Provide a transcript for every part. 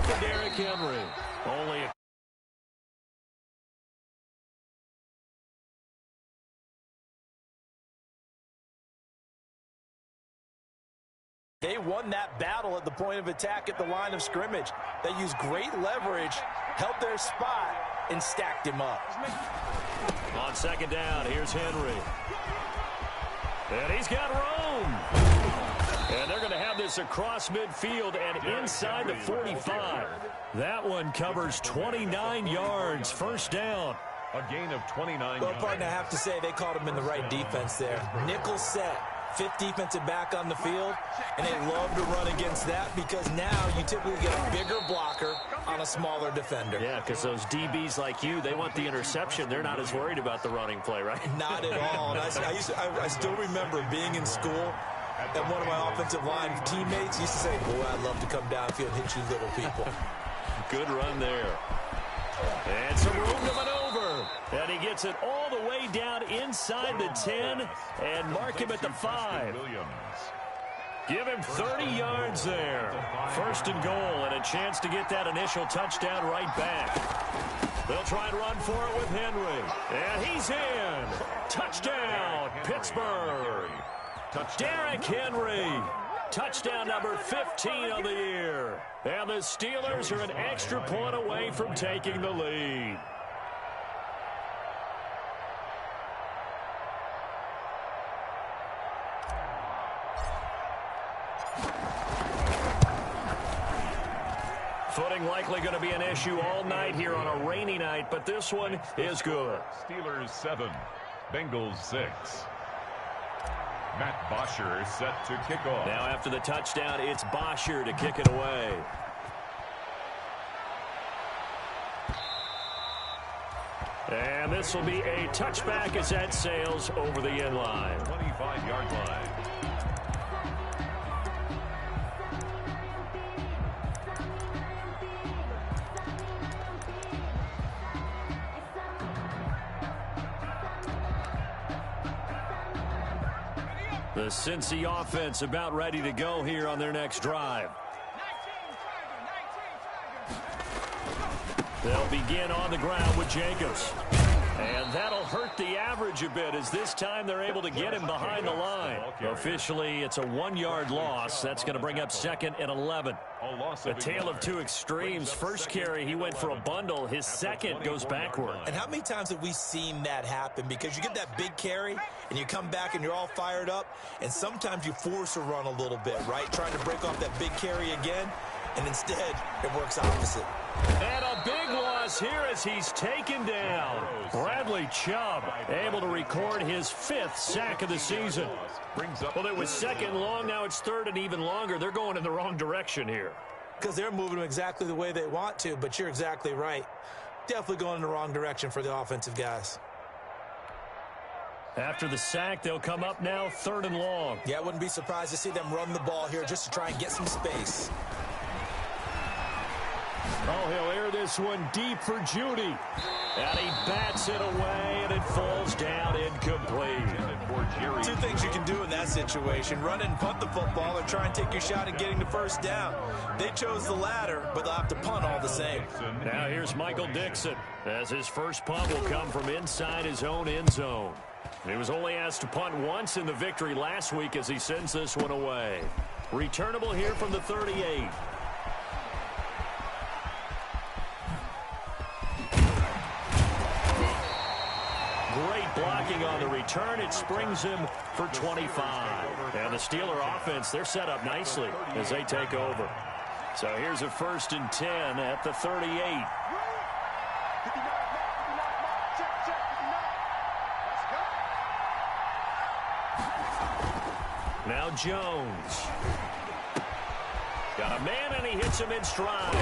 for Derrick Henry. Only a They won that battle at the point of attack at the line of scrimmage. They used great leverage, held their spot, and stacked him up. On second down, here's Henry. And he's got room. And they're going to have this across midfield and inside the 45. That one covers 29 yards. First down. A gain of 29 Well, partner, I have to say they called him in the right defense there. Nickel set. Fifth defensive back on the field, and they love to run against that because now you typically get a bigger blocker on a smaller defender. Yeah, because those DBs like you, they want the interception. They're not as worried about the running play, right? Not at all. And I still remember being in school, and one of my offensive line teammates used to say, boy, I'd love to come downfield and hit you little people. Good run there. And some room to maneuver. And he gets it all the way down inside the 10 and mark him at the 5. Give him 30 yards there. First and goal and a chance to get that initial touchdown right back. They'll try and run for it with Henry. And he's in. Touchdown, Pittsburgh. Derrick Henry. Touchdown number 15 of the year. And the Steelers are an extra point away from taking the lead. Footing likely going to be an issue all night here on a rainy night, but this one is good. Steelers 7, Bengals 6. Matt Bosher set to kick off. Now after the touchdown, it's Bosher to kick it away. And this will be a touchback as that sails over the end line. 25-yard line. The Cincy offense about ready to go here on their next drive. They'll begin on the ground with Jacobs. And that'll hurt the average a bit as this time they're able to get him behind the line. Officially, it's a 1-yard loss. That's going to bring up 2nd and 11. A tale of two extremes. First carry, he went for a bundle. His second goes backward. And how many times have we seen that happen? Because you get that big carry, and you come back and you're all fired up, and sometimes you force a run a little bit, right? Trying to break off that big carry again, and instead it works opposite. And a big loss here as he's taken down. Bradley Chubb able to record his 5th sack of the season. Well, it was 2nd long. Now it's 3rd and even longer. They're going in the wrong direction here. Because they're moving them exactly the way they want to, but you're exactly right. Definitely going in the wrong direction for the offensive guys. After the sack, they'll come up now 3rd and long. Yeah, I wouldn't be surprised to see them run the ball here just to try and get some space. Oh, he'll air this one deep for Judy. And he bats it away, and it falls down incomplete. Two things you can do in that situation. Run and punt the football or try and take your shot at getting the first down. They chose the latter, but they'll have to punt all the same. Now here's Michael Dixon as his first punt will come from inside his own end zone. He was only asked to punt once in the victory last week as he sends this one away. Returnable here from the 38. Great blocking on the return. It springs him for 25. And the Steeler offense, they're set up nicely as they take over. So here's a 1st and 10 at the 38. Now Jones. Got a man, and he hits him in stride.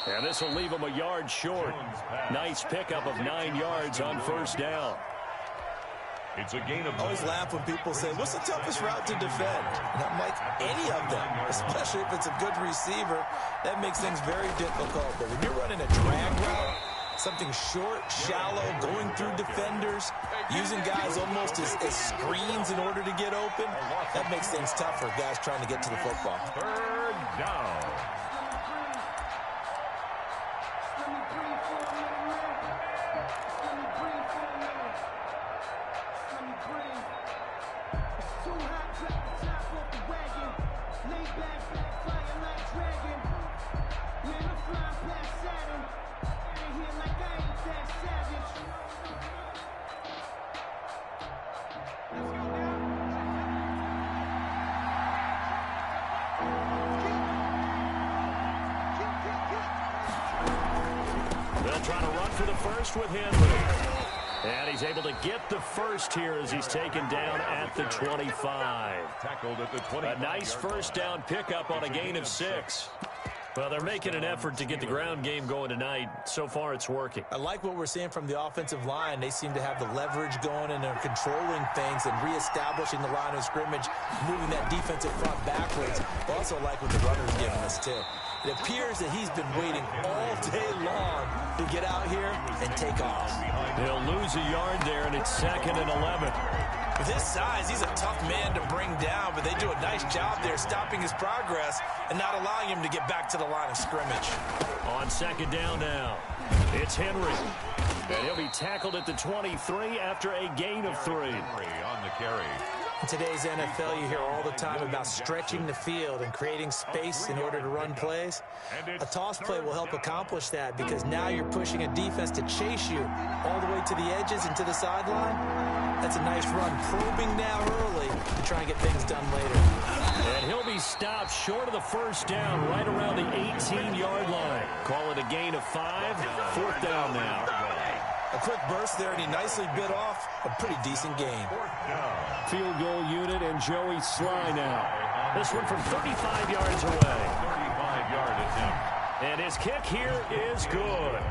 And this will leave him a yard short. Nice pickup of 9 yards on first down. It's a gain of... I always laugh when people say, what's the toughest route to defend? And I'm like, any of them, especially if it's a good receiver. That makes things very difficult. But when you're running a drag route, something short, shallow, going through defenders, using guys almost as screens in order to get open, that makes things tough for guys trying to get to the football. 3rd down. for the first with Henry. And he's able to get the first here as he's taken down at the 25. Tackled at the 25. A nice first down pickup on a gain of 6. Well, they're making an effort to get the ground game going tonight. So far, it's working. I like what we're seeing from the offensive line. They seem to have the leverage going, and they're controlling things and reestablishing the line of scrimmage, moving that defensive front backwards. I also like what the runner's giving us, too. It appears that he's been waiting all day long to get out here and take off. He'll lose a yard there, and it's 2nd and 11. With his size, he's a tough man to bring down, but they do a nice job there stopping his progress and not allowing him to get back to the line of scrimmage. On 2nd down now, it's Henry. And he'll be tackled at the 23 after a gain of 3. Henry on the carry. In today's NFL, you hear all the time about stretching the field and creating space in order to run plays. A toss play will help accomplish that because now you're pushing a defense to chase you all the way to the edges and to the sideline. That's a nice run, probing now early to try and get things done later. And he'll be stopped short of the first down right around the 18-yard line. Call it a gain of 5, 4th down now. A quick burst there, and he nicely bit off a pretty decent gain. Field goal unit and Joey Sly now. This one from 35 yards away. 35-yard attempt. And his kick here is good.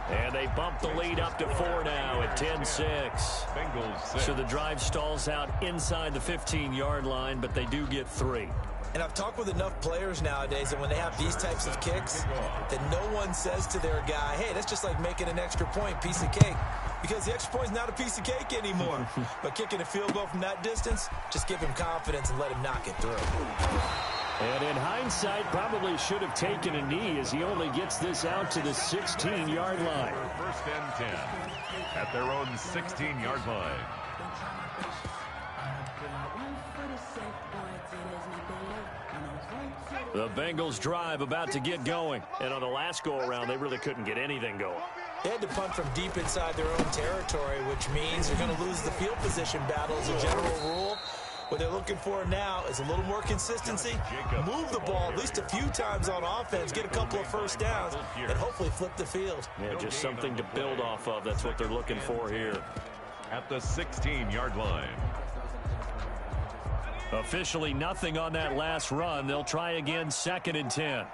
And they bump the lead up to 4 now at 10-6. Bengals 6. So the drive stalls out inside the 15-yard line, but they do get 3. And I've talked with enough players nowadays that when they have these types of kicks, that no one says to their guy, hey, that's just like making an extra point, piece of cake. Because the extra point is not a piece of cake anymore. But kicking a field goal from that distance, just give him confidence and let him knock it through. And in hindsight, probably should have taken a knee as he only gets this out to the 16-yard line. 1st and 10 at their own 16-yard line. The Bengals drive about to get going. And on the last go-around, they really couldn't get anything going. They had to punt from deep inside their own territory, which means they're going to lose the field position battle as a general rule. What they're looking for now is a little more consistency, move the ball at least a few times on offense, get a couple of first downs, and hopefully flip the field. Yeah, just something to build off of. That's what they're looking for here. At the 16-yard line. Officially nothing on that last run. They'll try again 2nd and 10.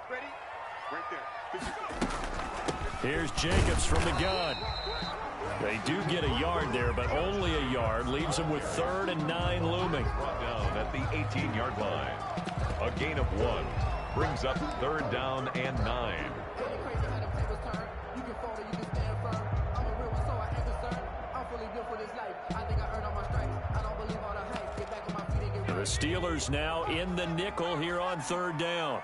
Here's Jacobs from the gun. They do get a yard there, but only a yard. Leaves them with 3rd and 9 looming. Down at the 18-yard line. A gain of 1. Brings up 3rd down and 9. The Steelers now in the nickel here on 3rd down.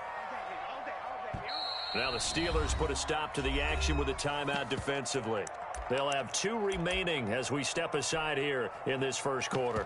Now the Steelers put a stop to the action with a timeout defensively. They'll have 2 remaining as we step aside here in this first quarter.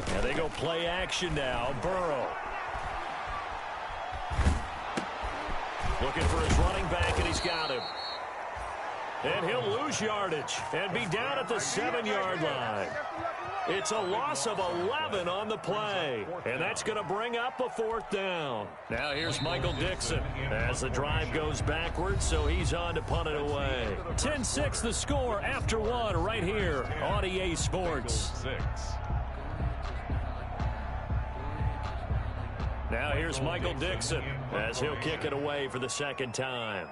And they go play action now. Burrow. Looking for his running back, and he's got him. And he'll lose yardage and be down at the 7-yard line. It's a loss of 11 on the play, and that's going to bring up a 4th down. Now here's Michael Dixon as the drive goes backwards, so he's on to punt it away. 10-6 the score after 1 right here on EA Sports. 6. Now here's Michael Dixon as he'll kick it away for the 2nd time.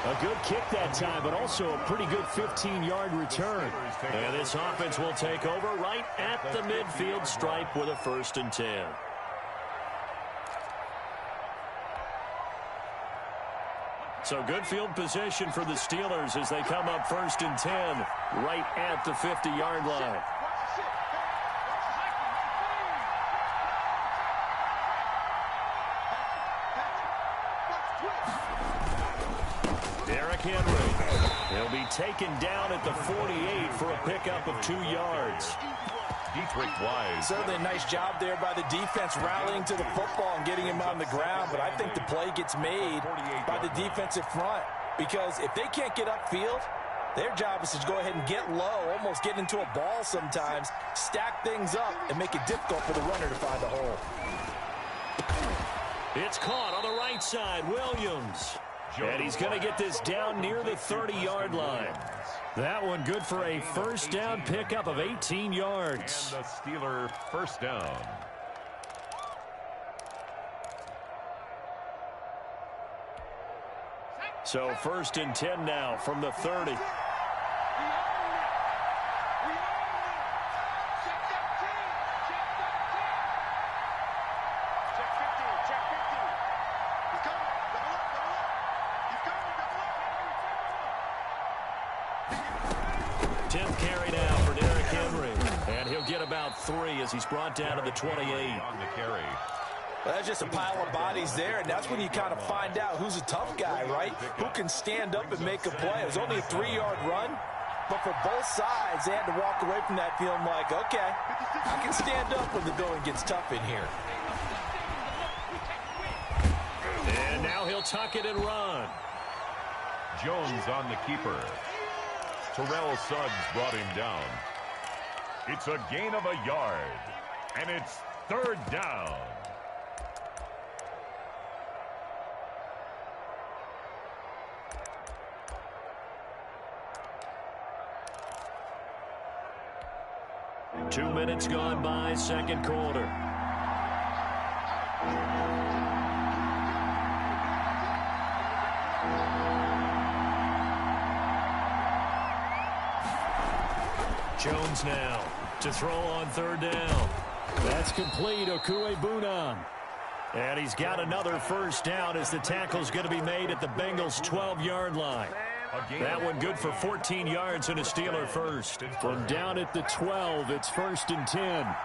A good kick that time, but also a pretty good 15-yard return. And this offense will take over right at the midfield stripe with a 1st and 10. So good field position for the Steelers as they come up 1st and 10 right at the 50-yard line. Derrick Henry. He'll be taken down at the 48 for a pickup of 2 yards. Certainly a nice job there by the defense rallying to the football and getting him on the ground, but I think the play gets made by the defensive front because if they can't get upfield, their job is to go ahead and get low, almost get into a ball sometimes, stack things up, and make it difficult for the runner to find the hole. It's caught on the right side, Williams. And he's going to get this down near the 30-yard line. That one good for a first down pickup of 18 yards. And the Steeler first down. So 1st and 10 now from the 30. About 3 as he's brought down to the 28. On the carry. Well, that's just a pile of bodies there, and that's when you kind of find out who's a tough guy, right? Who can stand up and make a play. It was only a 3-yard run, but for both sides, they had to walk away from that feeling like, okay, I can stand up when the going gets tough in here. And now he'll tuck it and run. Jones on the keeper. Terrell Suggs brought him down. It's a gain of a yard, and it's 3rd down. Two minutes gone by, 2nd quarter. Jones now to throw on 3rd down. That's complete, Okuegbunam. And he's got another first down as the tackle's going to be made at the Bengals' 12-yard line. That one good for 14 yards and a Steeler first. From down at the 12, it's 1st and 10.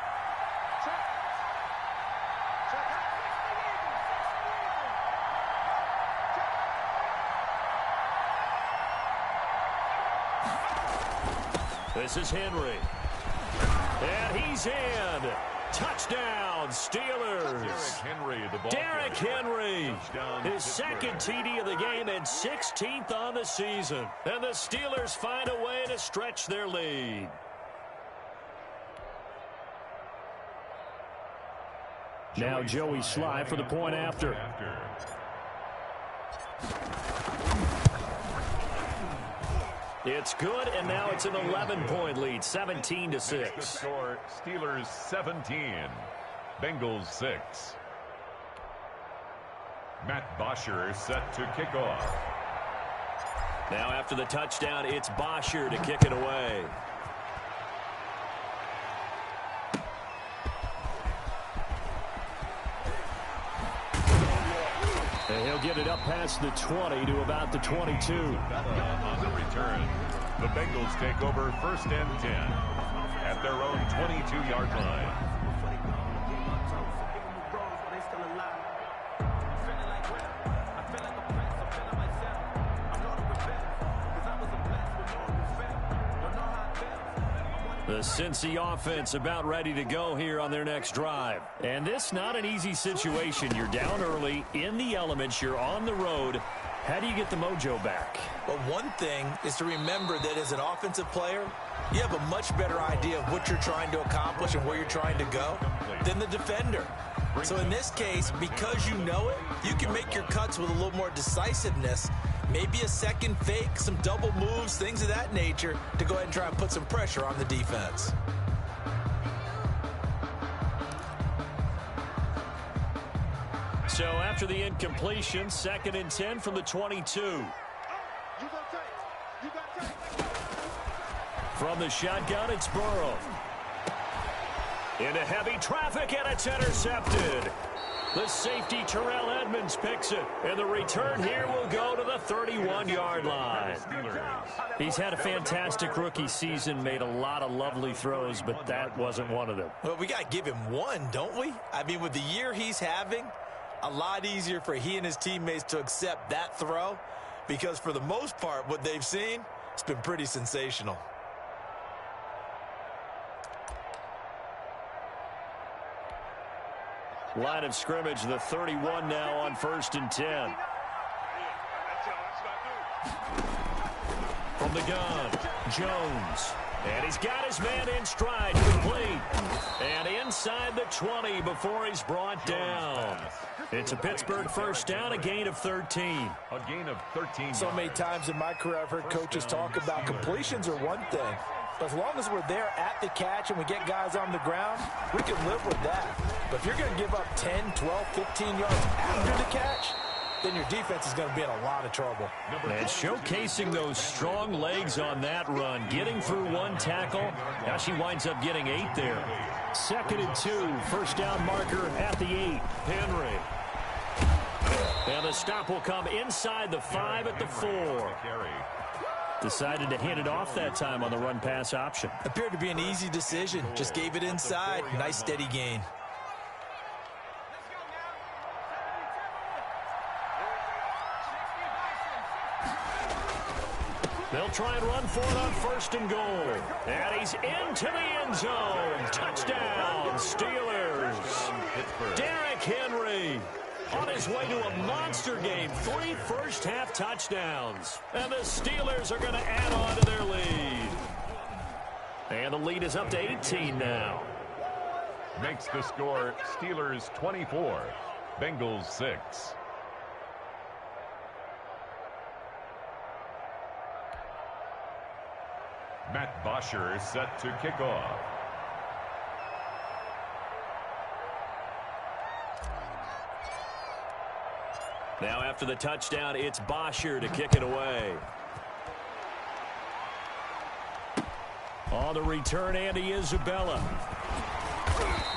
This is Henry. And he's in. Touchdown, Steelers. Derrick Henry, his 2nd TD of the game and 16th on the season. And the Steelers find a way to stretch their lead. Now Joey Sly for the point after. It's good, and now it's an 11-point lead, 17-6. Score, Steelers 17, Bengals 6. Matt Bosher set to kick off. Now after the touchdown, it's Bosher to kick it away. And he'll get it up past the 20 to about the 22. On the return, the Bengals take over 1st and 10 at their own 22-yard line. The Cincy offense about ready to go here on their next drive. And this not an easy situation. You're down early, in the elements, you're on the road. How do you get the mojo back? Well, one thing is to remember that as an offensive player, you have a much better idea of what you're trying to accomplish and where you're trying to go than the defender. So in this case, because you know it, you can make your cuts with a little more decisiveness. Maybe a second fake, some double moves, things of that nature to go ahead and try and put some pressure on the defense. So after the incompletion, 2nd and 10 from the 22. From the shotgun, it's Burrow. Into heavy traffic, and it's intercepted. The safety, Terrell Edmonds, picks it. And the return here will go to the 31-yard line. He's had a fantastic rookie season, made a lot of lovely throws, but that wasn't one of them. Well, we got to give him one, don't we? I mean, with the year he's having, a lot easier for he and his teammates to accept that throw because for the most part, what they've seen, it's been pretty sensational. Line of scrimmage, the 31 now on 1st and 10. From the gun, Jones. And he's got his man in stride, complete. And inside the 20 before he's brought down. It's a Pittsburgh first down, a gain of 13. A gain of 13. So many times in my career I've heard coaches talk about completions are one thing. But as long as we're there at the catch and we get guys on the ground, we can live with that. But if you're going to give up 10, 12, 15 yards after the catch, then your defense is going to be in a lot of trouble. And showcasing those strong legs on that run, getting through one tackle. Now she winds up getting 8 there. 2nd and 2, first down marker at the 8. Henry. And the stop will come inside the 5 at the 4. Decided to hand it off that time on the run-pass option. Appeared to be an easy decision. Just gave it inside. Nice steady gain. They'll try and run for it on 1st and goal. And he's into the end zone. Touchdown, Steelers. Derrick Henry on his way to a monster game. 3 first-half touchdowns. And the Steelers are going to add on to their lead. And the lead is up to 18 now. Makes the score Steelers 24, Bengals 6. Matt Bosher set to kick off. Now after the touchdown, it's Bosher to kick it away. On the return, Andy Isabella.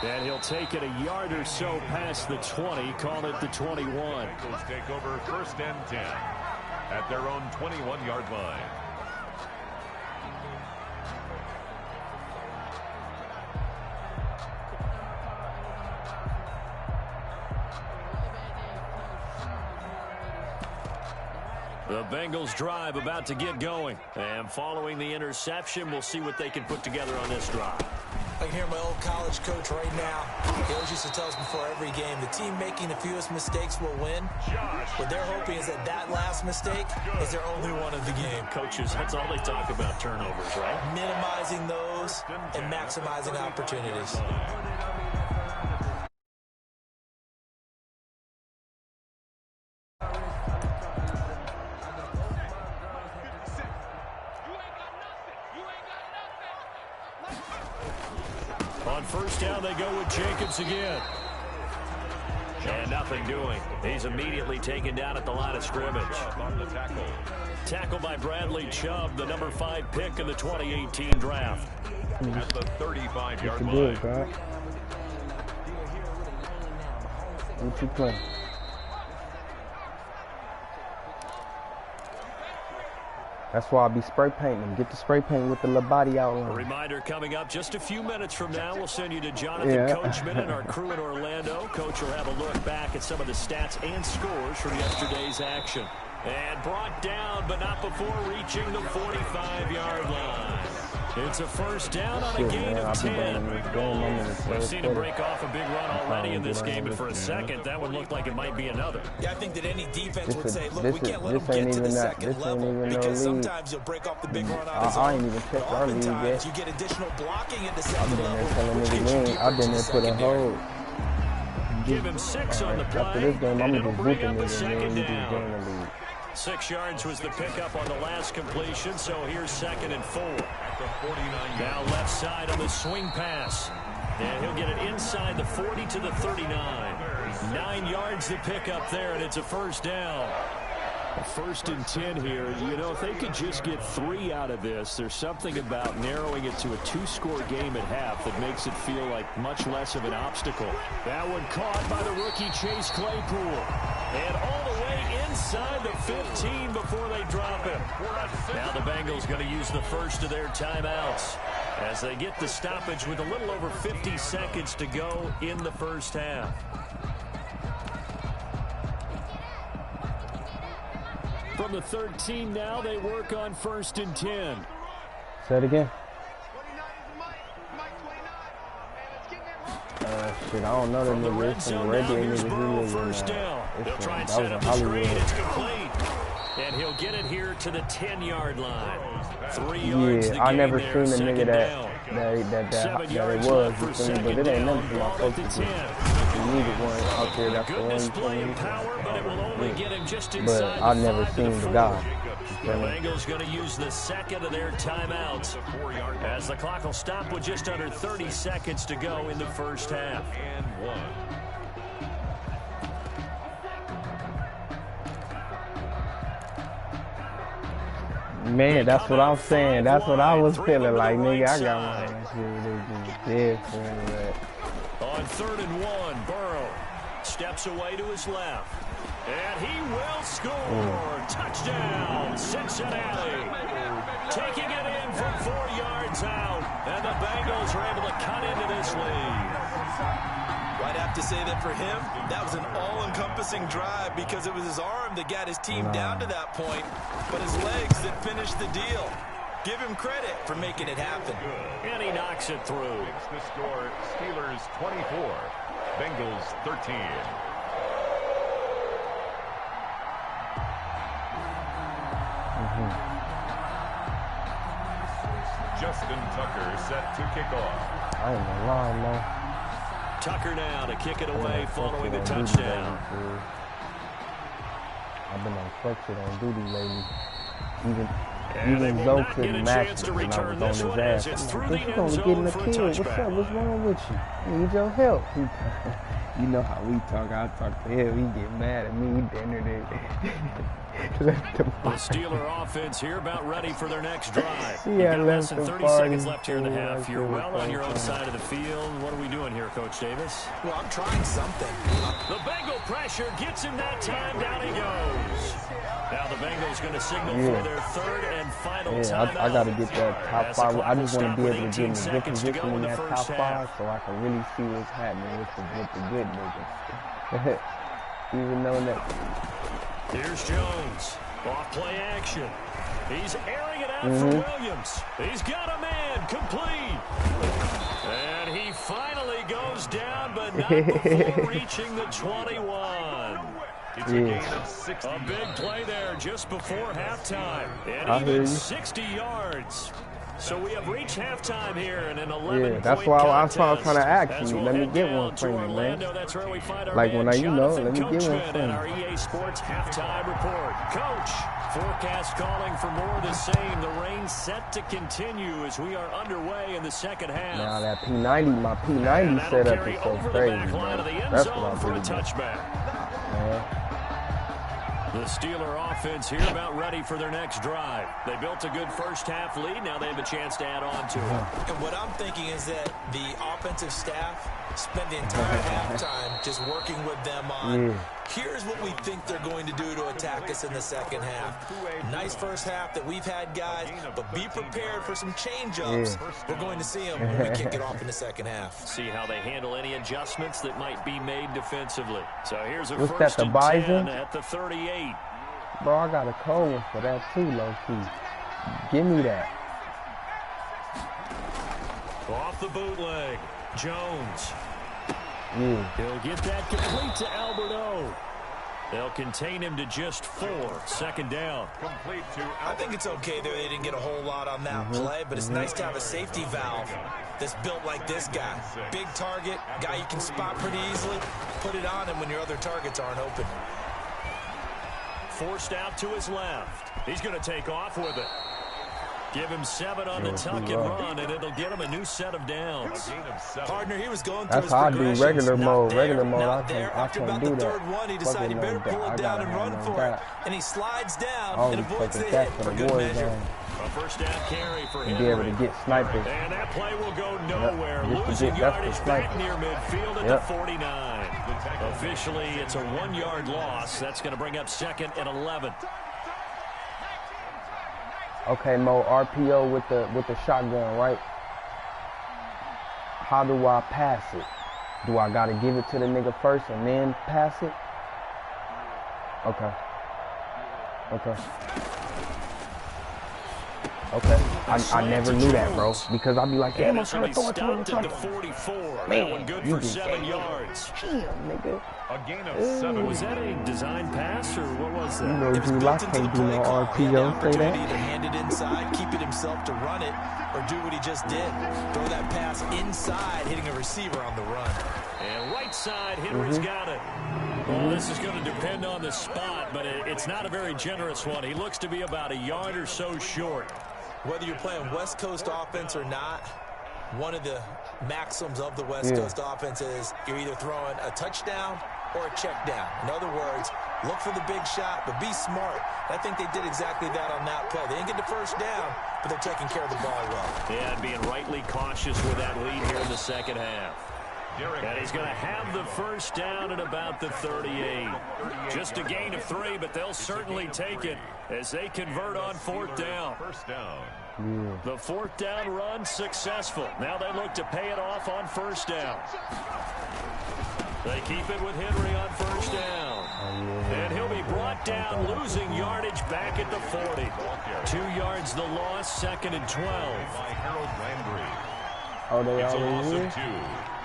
And he'll take it a yard or so past the 20, call it the 21. Bengals take over 1st and 10 at their own 21-yard line. The Bengals drive about to get going. And following the interception, we'll see what they can put together on this drive. I can hear my old college coach right now. He always used to tell us before every game, the team making the fewest mistakes will win. What they're hoping is that that last mistake is their only one of the game. Coaches, that's all they talk about, turnovers, right? Minimizing those and maximizing opportunities. On 1st down, they go with Jacobs again. And nothing doing. He's immediately taken down at the line of scrimmage. Tackle by Bradley Chubb, the number 5 pick in the 2018 draft. At the 35-yard line. What you play? That's why I'll be spray painting them. Get the spray paint with the little body outline. A reminder coming up just a few minutes from now. We'll send you to Jonathan Coachman and our crew in Orlando. Coach will have a look back at some of the stats and scores from yesterday's action. And brought down, but not before reaching the 45-yard line. It's a first down on a gain of 10. We've seen him break off a big run already in this game, and for a second, that one looked like it might be another. Yeah, I think that any defense would say, look, we can't let them get to the second level because sometimes you'll break off the big run on his own. I ain't even checked our league yet. You get additional blocking at the second level. I've been there put a hold. Give him 6 on the play, after this game, I'm and it'll just bring up whooping a second niggas, down. 6 yards was the pickup on the last completion, so here's 2nd and 4. Now left side on the swing pass. And he'll get it inside the 40 to the 39. 9 yards the pickup there, and it's a first down. First and 10 here. You know, if they could just get 3 out of this, there's something about narrowing it to a 2-score game at half that makes it feel like much less of an obstacle. That one caught by the rookie Chase Claypool. And all the way inside the 15 before they drop him. Now the Bengals going to use the first of their timeouts as they get the stoppage with a little over 50 seconds to go in the first half. From the 13 now, they work on first and 10. Say it again. Shit, I don't know that nigga. It's some regular niggas. First down. They'll try and set up the screen. It's complete. And he'll get it here to the 10-yard line. 3 yards. Yeah, I never seen a nigga that it was. You feel me? But it ain't nothing for my folks. You needed one out there. That's the one. But I never seen the guy. The Bengals going to use the second of their timeouts as the clock will stop with just under 30 seconds to go in the first half. And 1. Man, that's what I'm saying. That's what I was feeling like, nigga. I got my ass here. On 3rd and 1, Burrow steps away to his left. And he will score. Touchdown, Cincinnati. Taking it in from 4 yards out. And the Bengals are able to cut into this lead. I'd have to say that for him, that was an all-encompassing drive because it was his arm that got his team down to that point, but his legs that finished the deal. Give him credit for making it happen. And he knocks it through. It's the score, Steelers 24, Bengals 13. Justin Tucker set to kick off. I ain't gonna lie, man. Tucker now to kick it away following the touchdown. I've been on flex it on duty lately. Even Zoe couldn't match me when I was on his ass. I'm like, you gonna get in the kill. What's up? What's wrong with you? I need your help. You know how we talk. I talk to him. He get mad at me. He dinner there. The Steeler offense here about ready for their next drive. Yeah, less than 30 seconds left here in the half. You're well on your own side of the field. What are we doing here, Coach Davis? Well, I'm trying something. The Bengal pressure gets him that time. Down he goes. Now the Bengals going to signal for their 3rd and final timeout. I got to get that top 5. I just want to be able to get in a good position in that top 5 so I can really see what's happening with the good niggas. Even though that. Here's Jones. Off play action. He's airing it out for Williams. He's got a man complete. And he finally goes down, but not before reaching the 21. It's a gain of 60. A big play there just before halftime. And even 60 yards. So we have reached halftime here in an 11-point that's why I was trying to ask you. We'll let me get one from you, man. That's where we find our like when I, let me get one from you. you. Our EA Sports halftime report. Coach, forecast calling for more of the same. The rain set to continue as we are underway in the second half. Now that P90, my P90 setup is so crazy, man. That's what I'm for a touchback. The Steeler offense here about ready for their next drive. They built a good first half lead. Now they have a chance to add on to it. And what I'm thinking is that the offensive staff spent the entire halftime just working with them on here's what we think they're going to do to attack us in the second half. Nice first half that we've had, guys, but be prepared for some change-ups. We're going to see them when we kick it off in the second half. See how they handle any adjustments that might be made defensively. So here's a first and 10 Bison? at the 38. Bro, I got a cold one for that too, low-key. Give me that. Off the bootleg, Jones. He'll get that complete to Alberto. They'll contain him to just 4. Second down. Complete to I think it's okay there. They didn't get a whole lot on that play, but it's nice to have a safety valve that's built like this guy. Big target, guy you can spot pretty easily. Put it on him when your other targets aren't open. Forced out to his left. He's going to take off with it. Give him 7 on the tuck and run, and it'll get him a new set of downs. Partner, he was going through That's his how I do progressions. regular mode. Regular mode, I After can't about do the that. third one, he decided he better pull it down and run for it. And he slides down and avoids the hit for good measure. A first down carry for him. Be able to get snipers. And that play will go nowhere. Yep. Losing yardage back near midfield at Yep. the 49. Officially, it's a 1-yard loss. That's going to bring up 2nd and 11. Okay, Mo, RPO with the shotgun, right? How do I pass it? Do I gotta give it to the nigga first and then pass it? Okay. I never knew that, bro. Because I'd be like, damn, I'm trying to throw it to him. Stopped at the 44. Man, that one good you for 7 yards. Damn, nigga. A gain of 7. Was that a design pass, or what was that? You know, Drew Lock can't do no RPO. Say that. Either hand it inside, keep it himself to run it, or do what he just did. Throw that pass inside, hitting a receiver on the run. And right side, Henry's got it. Well, this is going to depend on the spot, but it's not a very generous one. He looks to be about a yard or so short. Whether you're playing West Coast offense or not, one of the maxims of the West Coast offense is you're either throwing a touchdown or a check down. In other words, look for the big shot, but be smart. I think they did exactly that on that play. They didn't get the first down, but they're taking care of the ball well. Yeah, being rightly cautious with that lead here in the second half. And he's going to have the first down at about the 38. Just a gain of 3, but they'll certainly take it as they convert on 4th down. First down. The 4th down run successful. Now they look to pay it off on 1st down. They keep it with Henry on 1st down. And he'll be brought down, losing yardage back at the 40. 2 yards the loss, 2nd and 12. By Harold Landry. Oh, they It's a already loss here? of 2.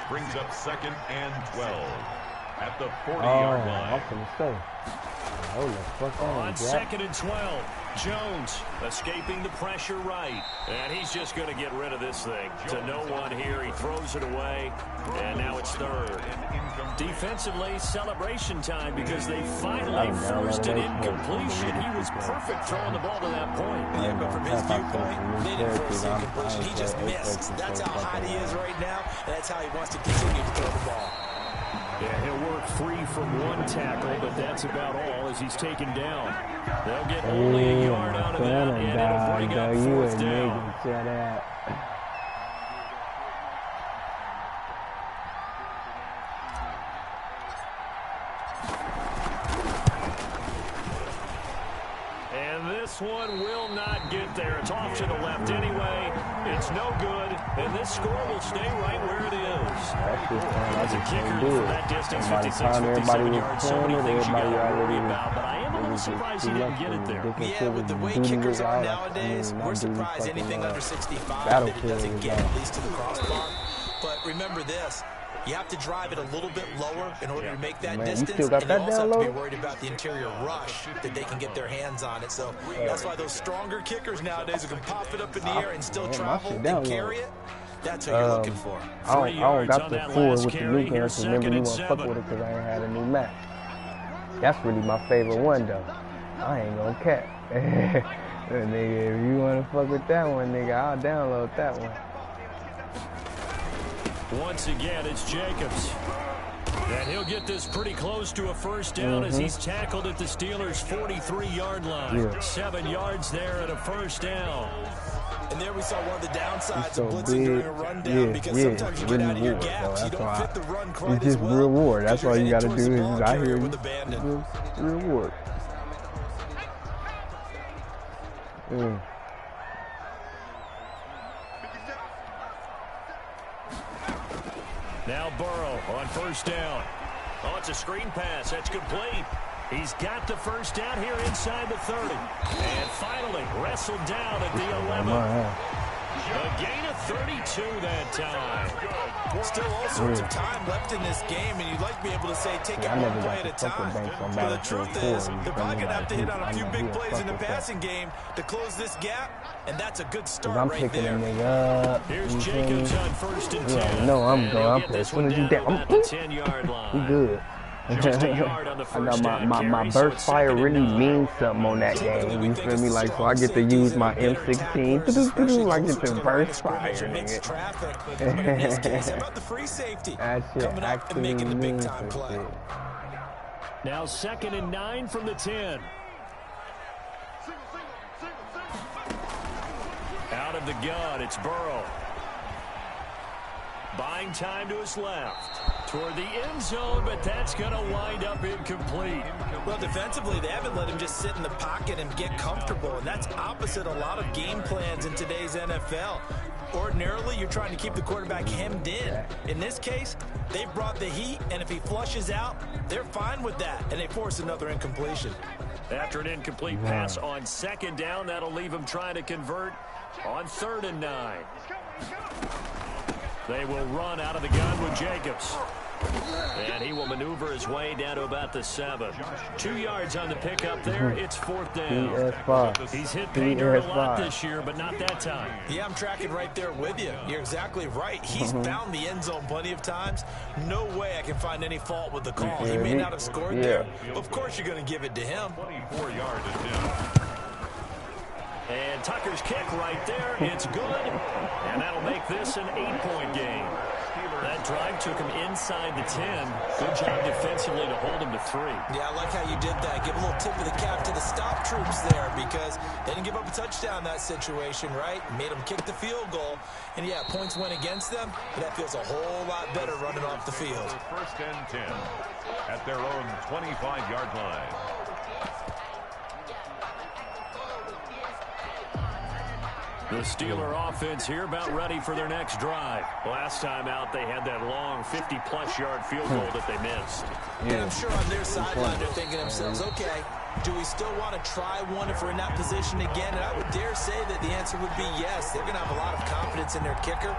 Brings up 2nd and 12 at the 40-yard Oh, line. I'm finna say. Hold the fuck On on, Jack. 2nd and 12, Jones escaping the pressure right. And he's just going to get rid of this thing. To no one here, he throws it away, and now it's 3rd. Defensively, celebration time because they finally forced an incompletion. He was perfect throwing the ball to that point. Yeah, but from his viewpoint, they didn't force the incompletion. He just missed. That's how hot he is right now, and that's how he wants to continue to throw the ball. Yeah, he'll work free from one tackle, but that's about all as he's taken down. They'll get only a yard out of that, and it'll bring up 4th down. Shut up. And this one will not get there. It's off to the left anyway. It's no good, and this score will stay right where it is. As a kicker from that distance, 56, 57 yards, so many things you got to worry about, but I am a little surprised he didn't get it there. Yeah, with the way kickers are nowadays, we're surprised anything under 65 that he doesn't get, at least to the crossbar. But remember this. You have to drive it a little bit lower in order to make that distance, you and you also have to be worried about the interior rush that they can get their hands on it. So that's why those stronger kickers nowadays who can pop it up in the air and still travel and carry it, that's what you're looking for. I don't got the 4 with the new gun, so remember you want to fuck with it because I ain't had a new Mac. That's really my favorite one, though. I ain't gonna cap. Nigga, if you want to fuck with that one, nigga, I'll download that one. Once again, it's Jacobs. And he'll get this pretty close to a first down as he's tackled at the Steelers' 43-yard line. 7 yards there at a first down. And there we saw one of the downsides of blitzing during a rundown because sometimes you get out of your gaps. You don't fit the run quite as well. It's just reward. That's all you got to do is I hear you. Reward. Now Burrow on first down. Oh, it's a screen pass. That's complete. He's got the first down here inside the 30. And finally wrestled down at the 11. A gain of 32 that time. Still all sorts of time left in this game, and you'd like to be able to say take it one play at a time. But the truth is, they're probably going to have to hit on a few big plays in the passing game to close this gap, and that's a good start right there. Here's Jacobs on first and 10. No, I'm going. As soon as you down, we good. Just a yard on the I know first down my carry, so burst it's fire 2nd and really 9. means something on that game. You feel me? Like, so I get to use my M16. Like, get to burst fire, nigga. That shit actually means some shit. Now 2nd and 9 from the 10. Out of the gun, it's Burrow. Buying time to his left. Toward the end zone, but that's going to wind up incomplete. Well, defensively, they haven't let him just sit in the pocket and get comfortable, and that's opposite a lot of game plans in today's NFL. Ordinarily, you're trying to keep the quarterback hemmed in. In this case, they brought the heat, and if he flushes out, they're fine with that, and they force another incompletion. After an incomplete pass on 2nd down, that'll leave him trying to convert on 3rd and 9. They will run out of the gun with Jacobs. And he will maneuver his way down to about the 7. 2 yards on the pickup there. It's 4th down. He's hit pay dirt a lot this year, but not that time. Yeah, I'm tracking right there with you. You're exactly right. He's found the end zone plenty of times. No way I can find any fault with the call. He may not have scored there, but of course you're going to give it to him. 24 yards attempt. And Tucker's kick right there. It's good. And that'll make this an 8-point game. That drive took him inside the 10. Good job defensively to hold him to 3. Yeah, I like how you did that. Give a little tip of the cap to the stop troops there because they didn't give up a touchdown in that situation, right? Made them kick the field goal. And, yeah, points went against them, but that feels a whole lot better running off the field. 1st and 10 at their own 25-yard line. The Steeler offense here about ready for their next drive. Last time out, they had that long 50-plus yard field goal that they missed. And I'm sure on their sideline they're thinking to themselves, okay, do we still want to try one if we're in that position again? And I would dare say that the answer would be yes. They're going to have a lot of confidence in their kicker.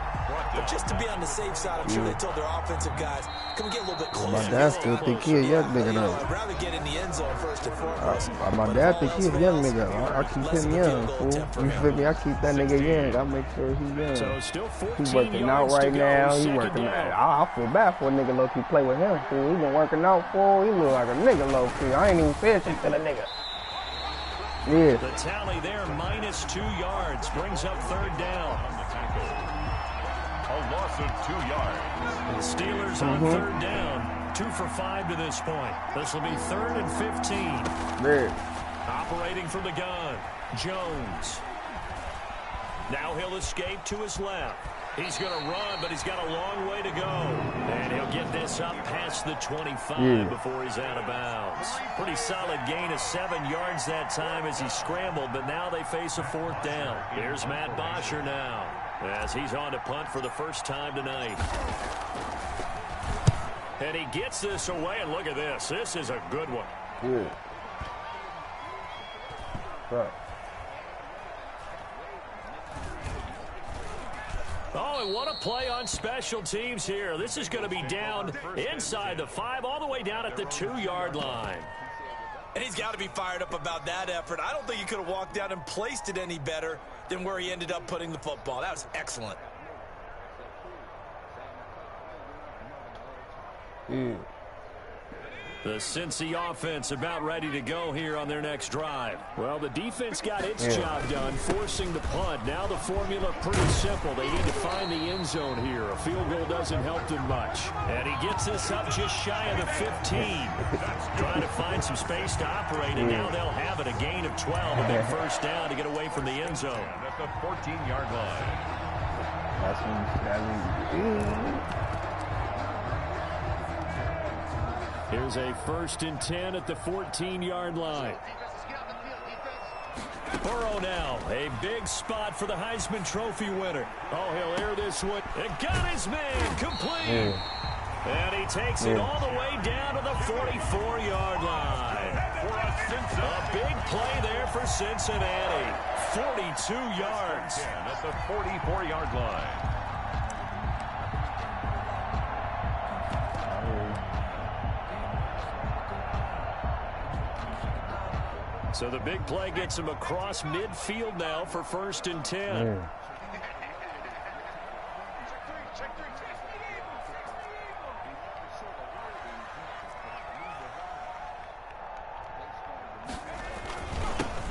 But just to be on the safe side, I'm sure they told their offensive guys, can we get a little bit closer? My dad still think he a young nigga though. I'd rather get in the end zone first and foremost. My dad think he a young nigga. I keep him young, fool. You feel me? I keep that nigga young. I make sure he's young. So still 14 He working out right now. He working out. I feel bad for a nigga low-key play with him, fool. He been working out, fool. He look like a nigga low-key. I ain't even fishing to the nigga. Yeah. The tally there, minus 2 yards, brings up 3rd down. A loss of 2 yards. The Steelers on 3rd down, 2 for 5 to this point. This will be 3rd and 15. Yeah. Operating from the gun, Jones. Now he'll escape to his left. He's going to run, but he's got a long way to go. And he'll get this up past the 25 before he's out of bounds. Pretty solid gain of 7 yards that time as he scrambled, but now they face a 4th down. Here's Matt Bosher now as he's on to punt for the first time tonight. And he gets this away, and look at this. This is a good one. Yeah. Right. Oh, and what a play on special teams here. This is going to be down inside the 5, all the way down at the 2-yard line. And he's got to be fired up about that effort. I don't think he could have walked down and placed it any better than where he ended up putting the football. That was excellent. The Cincy offense about ready to go here on their next drive. Well, the defense got its job done, forcing the punt. Now the formula pretty simple. They need to find the end zone here. A field goal doesn't help them much. And he gets this up just shy of the 15. Trying to find some space to operate, and now they'll have it. A gain of 12, a big first down to get away from the end zone. At the 14-yard line. Here's a 1st and 10 at the 14-yard line. Burrow now, a big spot for the Heisman Trophy winner. Oh, he'll air this one. And got his man complete. And he takes it all the way down to the 44-yard line. A big play there for Cincinnati. 42 yards. At the 44-yard line. So the big play gets him across midfield now for 1st and 10.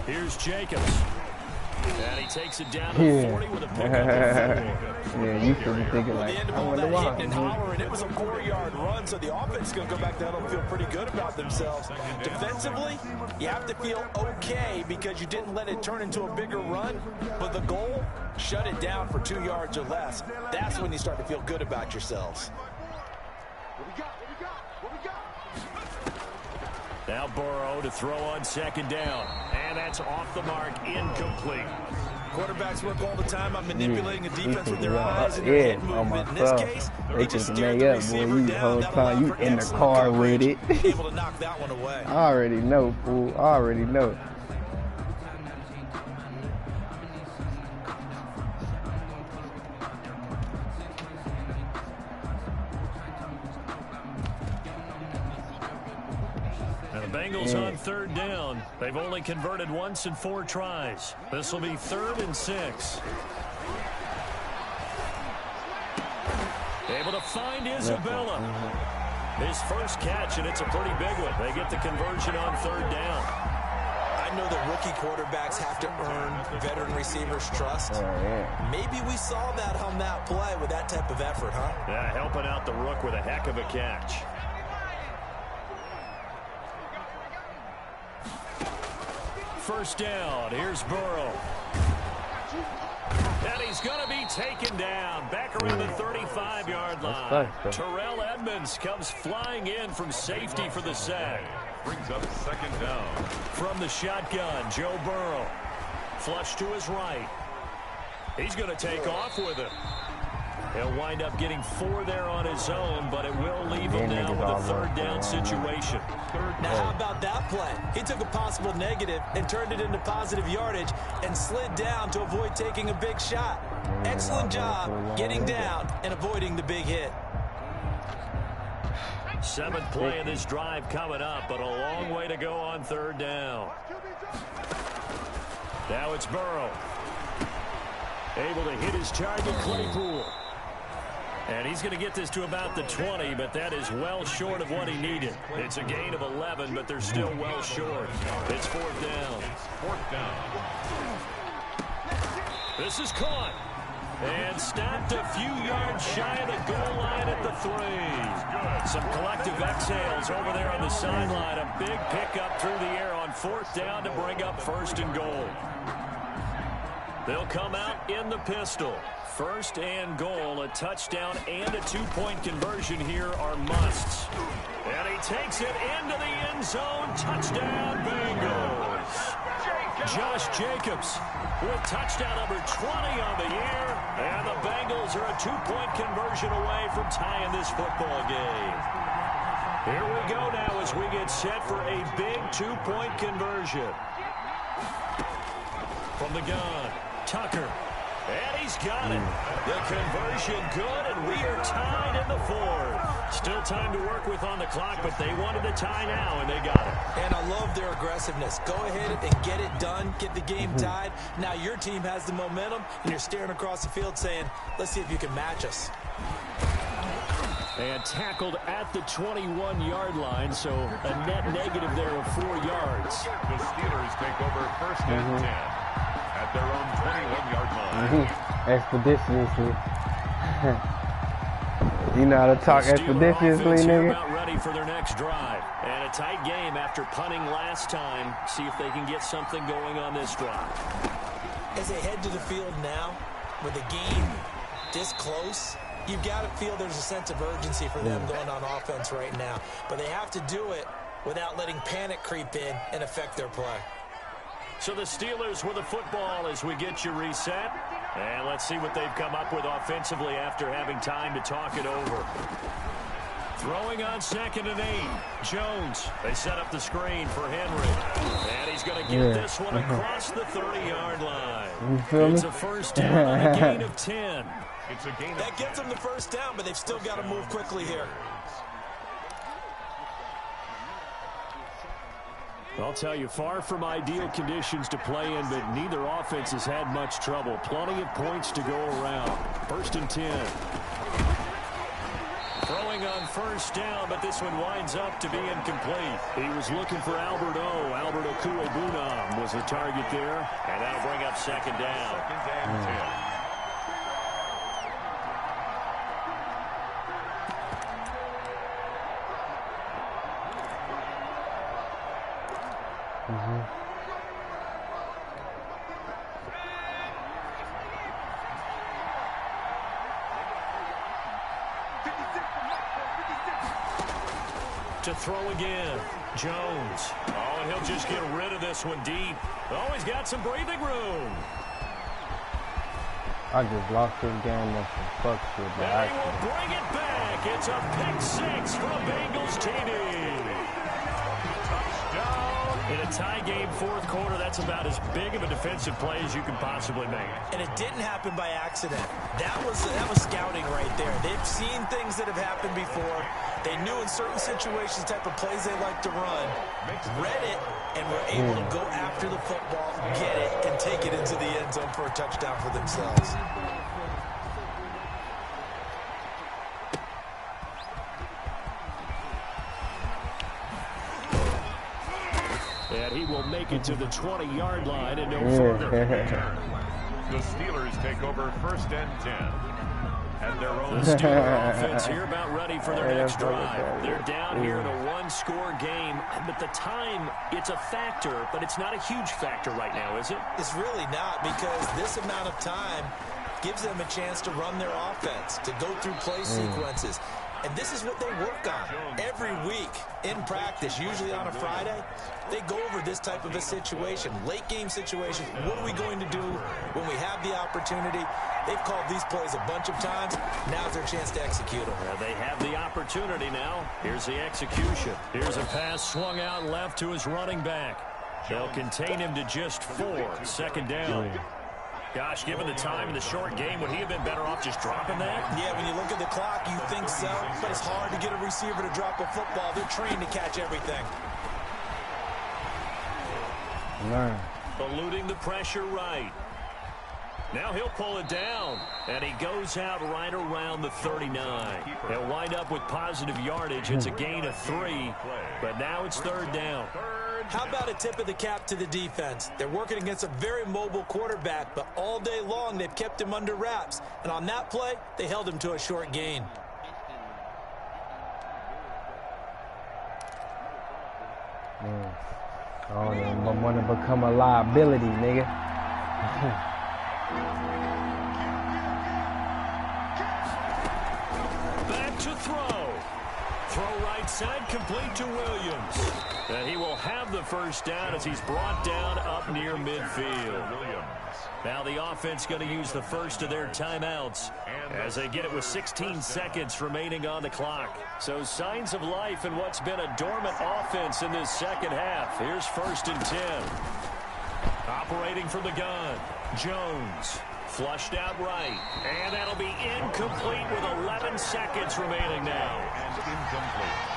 Here's Jacobs. And he takes it down to 40 with a pickup of 4. Yeah, you should be thinking like, I wonder why. It was a 4-yard run, so the offense is going to go back to huddle and feel pretty good about themselves. Defensively, you have to feel okay because you didn't let it turn into a bigger run, but the goal, shut it down for 2 yards or less. That's when you start to feel good about yourselves. Now Burrow to throw on 2nd down. And that's off the mark, incomplete. Quarterbacks work all the time on manipulating the defense with their eyes and their head movement. In this case, they just stared the receiver down. The whole time you in the car with it. Able to knock that one away. I already know, fool. I already know. Bengals on 3rd down. They've only converted once in 4 tries. This will be 3rd and 6. Able to find Isabella. His first catch, and it's a pretty big one. They get the conversion on 3rd down. I know that rookie quarterbacks have to earn veteran receivers' trust. Maybe we saw that on that play with that type of effort, huh? Yeah, helping out the rook with a heck of a catch. First down. Here's Burrow. And he's going to be taken down. Back around the 35-yard line. Terrell Edmonds comes flying in from safety for the sack. Brings up 2nd down. From the shotgun, Joe Burrow. Flush to his right. He's going to take off with it. He'll wind up getting 4 there on his own, but it will leave him now with a 3rd down situation. Now, how about that play? He took a possible negative and turned it into positive yardage and slid down to avoid taking a big shot. Excellent job getting down and avoiding the big hit. 7th play of this drive coming up, but a long way to go on 3rd down. Now it's Burrow. Able to hit his target, Claypool. And he's going to get this to about the 20, but that is well short of what he needed. It's a gain of 11, but they're still well short. It's 4th down. 4th down. This is caught. And stopped a few yards shy of the goal line at the 3. Some collective exhales over there on the sideline. A big pickup through the air on 4th down to bring up 1st and goal. They'll come out in the pistol. 1st and goal, a touchdown and a 2-point conversion here are musts. And he takes it into the end zone. Touchdown, Bengals. Josh Jacobs with touchdown number 20 on the year. And the Bengals are a 2-point conversion away from tying this football game. Here we go now as we get set for a big 2-point conversion. From the gun, Tucker. And he's got it. The conversion good, and we are tied in the 4th. Still time to work with on the clock, but they wanted the tie now, and they got it. And I love their aggressiveness. Go ahead and get it done, get the game tied. Now your team has the momentum, and you're staring across the field saying, let's see if you can match us. And tackled at the 21-yard line, so a net negative there of 4 yards. The Steelers take over 1st and 10. At their own 21-yard line. Expeditiously. You know how to talk expeditiously, nigga. About ready for their next drive. And a tight game after punting last time. See if they can get something going on this drive. As they head to the field now, with the game this close, you've got to feel there's a sense of urgency for them going on offense right now. But they have to do it without letting panic creep in and affect their play. So the Steelers with the football as we get you reset. And let's see what they've come up with offensively after having time to talk it over. Throwing on 2nd and 8. Jones. They set up the screen for Henry. And he's going to get this one across the 30-yard line. It's a 1st down on a gain of 10. It's a gain that gets them the 1st down, but they've still got to move quickly here. I'll tell you, far from ideal conditions to play in, but neither offense has had much trouble. Plenty of points to go around. 1st and 10. Throwing throwing on first down, but this one winds up to be incomplete. He was looking for Alberto. Alberto Kuebunam was the target there. And that'll bring up second down. Second and 10. To throw again. Jones. Oh, and he'll just get rid of this one deep. Oh, he's got some breathing room. I just lost this game on some fuck shit. But and he will bring it back. It's a pick six for a Bengals TD. In a tie game, fourth quarter, that's about as big of a defensive play as you can possibly make. And it didn't happen by accident. That was scouting right there. They've seen things that have happened before. They knew in certain situations type of plays they like to run, read it, and were able to go after the football, get it, and take it into the end zone for a touchdown for themselves. And he will make it to the 20-yard line and no further. The Steelers take over first and 10. And their own Steeler offense here about ready for their next drive. They're down here in a one-score game. But the time, it's a factor, but it's not a huge factor right now, is it? It's really not, because this amount of time gives them a chance to run their offense, to go through play sequences. And this is what they work on every week in practice, usually on a Friday. They go over this type of a situation, late game situation. What are we going to do when we have the opportunity? They've called these plays a bunch of times. Now's their chance to execute them. They have the opportunity now. Here's the execution. Here's a pass swung out left to his running back. They'll contain him to just 4. Second down. Gosh, given the time in the short game, would he have been better off just dropping that? Yeah, when you look at the clock, you think so. But it's hard to get a receiver to drop a football. They're trained to catch everything. Eluding the pressure right. Now he'll pull it down, and he goes out right around the 39. He'll wind up with positive yardage. It's a gain of 3, but now it's third down. How about a tip of the cap to the defense? They're working against a very mobile quarterback, but all day long they've kept him under wraps. And on that play, they held him to a short gain. Oh, I want to become a liability, nigga. Back to throw. Throw right side, complete to Williams. And he will have the first down as he's brought down up near midfield. Now the offense going to use the first of their timeouts as they get it with 16 seconds remaining on the clock. So signs of life in what's been a dormant offense in this second half. Here's first and 10. Operating from the gun. Jones. Flushed out right. And that'll be incomplete with 11 seconds remaining now. And incomplete.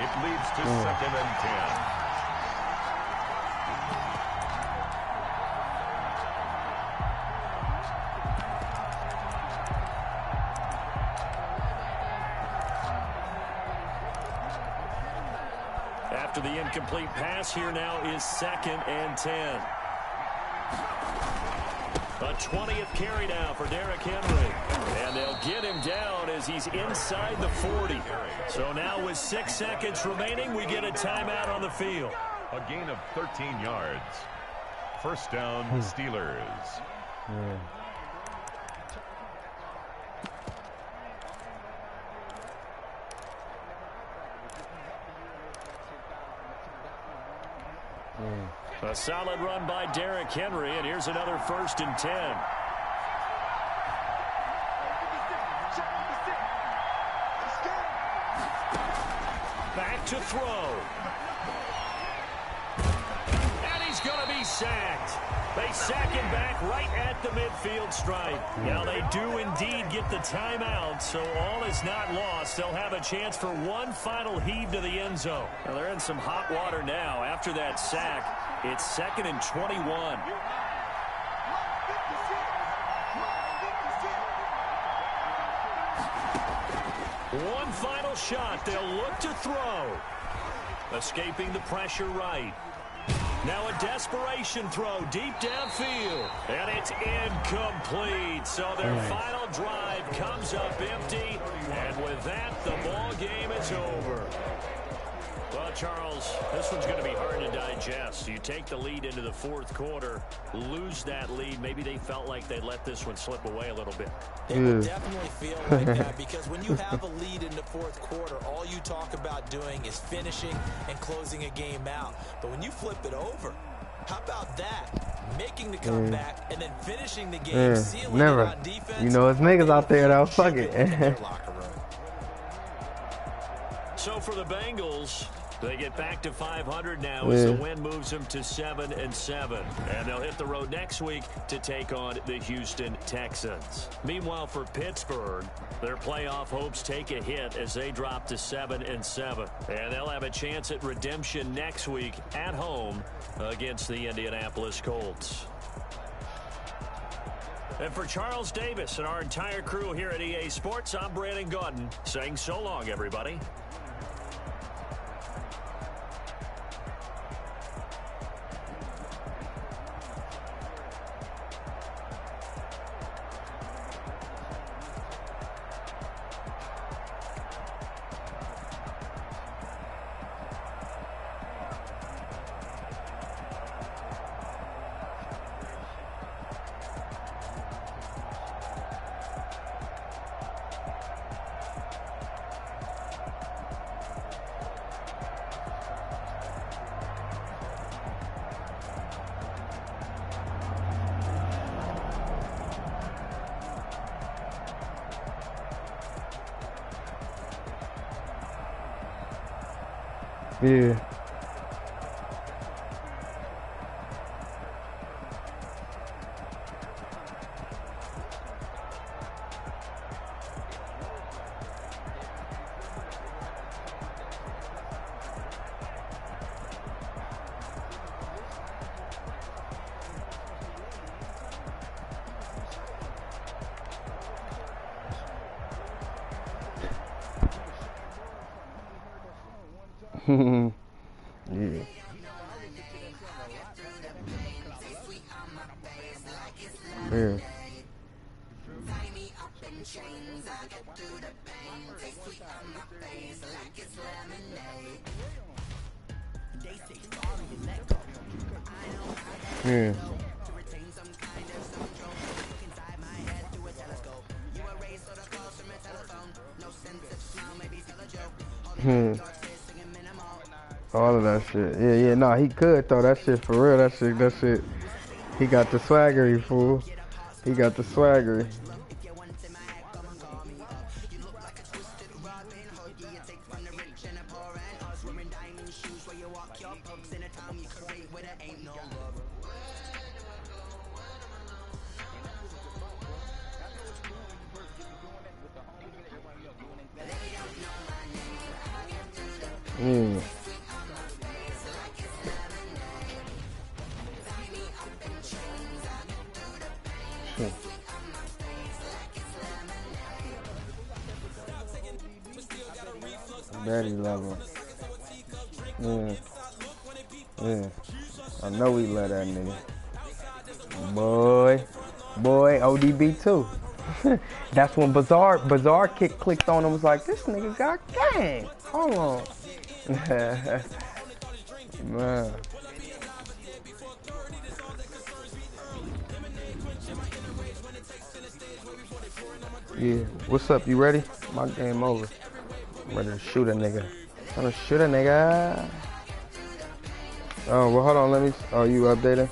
It leads to second and 10. After the incomplete pass, here now is second and 10. A 20th carry now for Derrick Henry. And they'll get him down as he's inside the 40. So now with 6 seconds remaining, we get a timeout on the field. A gain of 13 yards. First down, Steelers. A solid run by Derrick Henry, and here's another first and 10. Back to throw. And he's going to be sacked. They sack him back right at the midfield stripe. Now they do indeed get the timeout, so all is not lost. They'll have a chance for one final heave to the end zone. Now they're in some hot water now after that sack. It's second and 21. One final shot. They'll look to throw. Escaping the pressure right. Now a desperation throw deep downfield. And it's incomplete. So their final drive comes up empty. And with that, the ball game is over. Well, Charles, this one's going to be hard to digest. You take the lead into the fourth quarter, lose that lead. Maybe they felt like they let this one slip away a little bit. It will definitely feel like that because when you have a lead in the fourth quarter, all you talk about doing is finishing and closing a game out. But when you flip it over, how about that? Making the comeback and then finishing the game, sealing it on defense. You know, it's niggas out there that'll fuck it. So for the Bengals, they get back to 500 now as the win moves them to 7-7. And they'll hit the road next week to take on the Houston Texans. Meanwhile, for Pittsburgh, their playoff hopes take a hit as they drop to 7-7. And they'll have a chance at redemption next week at home against the Indianapolis Colts. And for Charles Davis and our entire crew here at EA Sports, I'm Brandon Gaudin saying so long, everybody. Yeah. Yeah. Yeah. Yeah. All of that shit. Yeah, no, he could throw that shit for real. That shit. He got the swaggery, fool. He got the swaggery. Daddy level. Yeah. I know we love that nigga. Boy, ODB too. That's when Bizarre clicked on and was like, this nigga got gang. Hold on. Man. Yeah. What's up? You ready? My game over. I'm ready to shoot a nigga. I'm gonna shoot a nigga. Oh, well, hold on. Let me. Oh, you updated?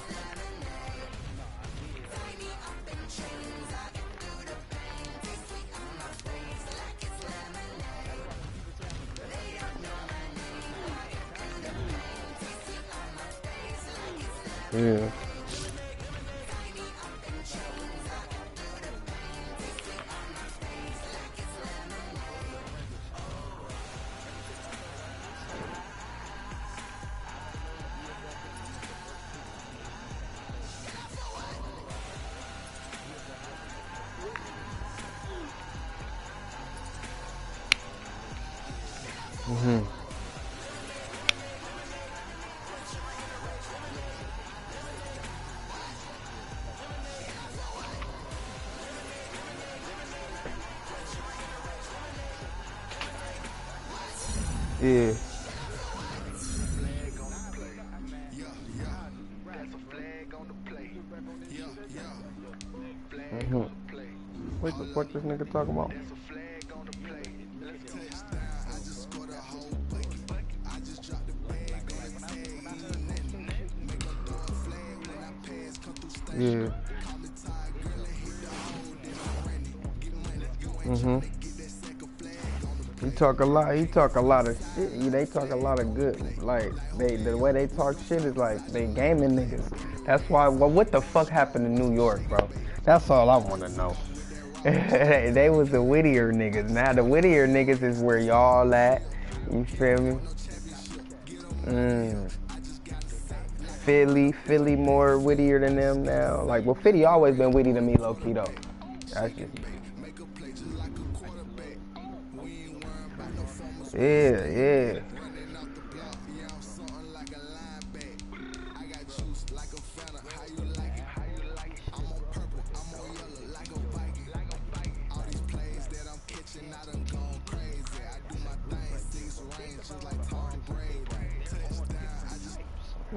Yeah. Mm-hmm. Yeah. Mm-hmm. What the fuck this nigga talking about? Yeah. Mm-hmm. He talk a lot. He talk a lot of shit. They talk a lot of good. Like the way they talk shit is like they gaming niggas. That's why. Well, what the fuck happened in New York, bro? That's all I want to know. They was the Whittier niggas. Now the Whittier niggas is where y'all at. You feel me? Philly more Whittier than them now. Like, well, Philly always been witty to me, low key though. That's just yeah.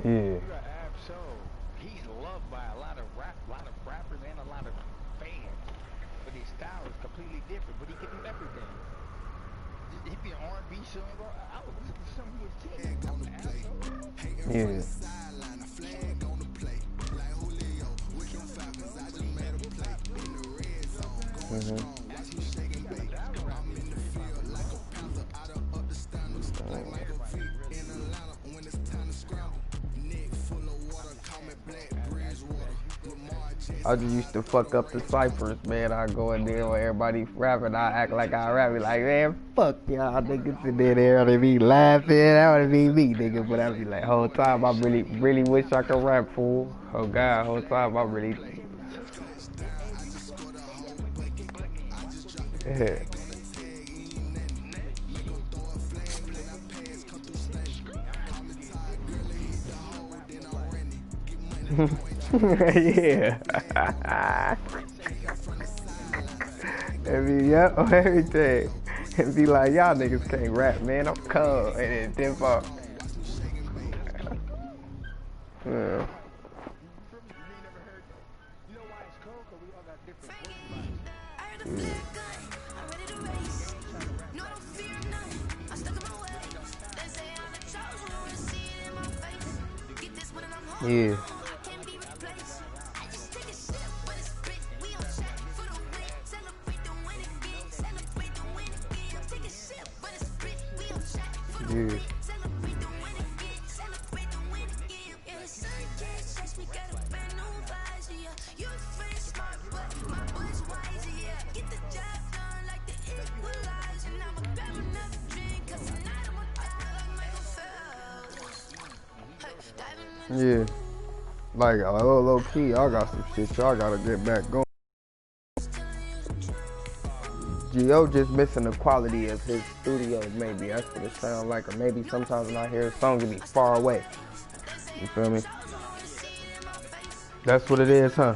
Yeah. So he's loved by a lot of rappers and a lot of fans. But his style is completely different. But he can do everything. He be an R&B singer, bro. I would listen to some of his team. Yeah. Mm-hmm. I just used to fuck up the ciphers, man. I go in there where everybody rapping, I act like I rap. Like, man, fuck y'all niggas in there. They be laughing. That would be me, nigga. But I be like, whole time I really wish I could rap, fool. Oh God, whole time I really. Yeah. Yeah. And be yep on everything. And be like, y'all niggas can't rap, man. I'm cold. And then dip off. Yeah. Yeah. Yeah. Yeah. Like, low key, y'all got some shit y'all gotta get back going. Gio just missing the quality of his studio, maybe. That's what it sounds like. Or maybe sometimes when I hear a song, it be far away. You feel me? That's what it is, huh?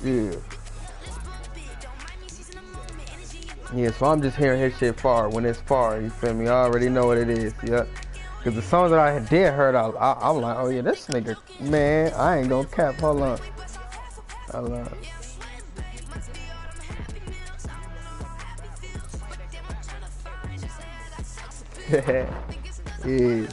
Yeah. Yeah, so I'm just hearing his shit far when it's far, you feel me? I already know what it is, yeah. Cause the songs that I did heard, I'm like, oh yeah, this nigga, man, I ain't gonna cap, hold on. Hold on. Yeah. Yeah.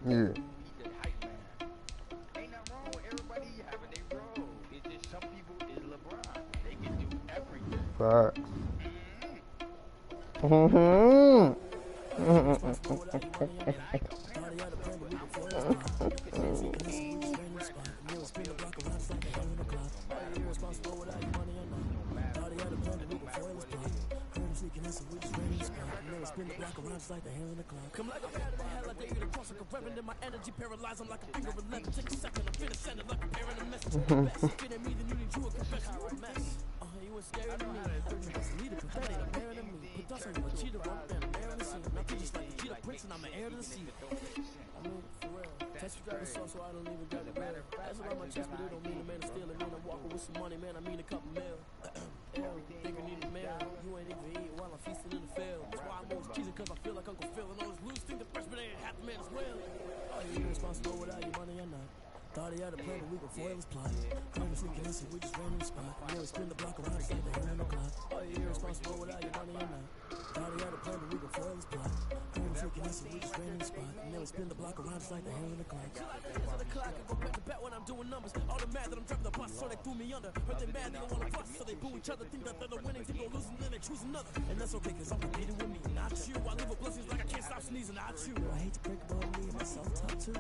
Yeah. Mm-hmm.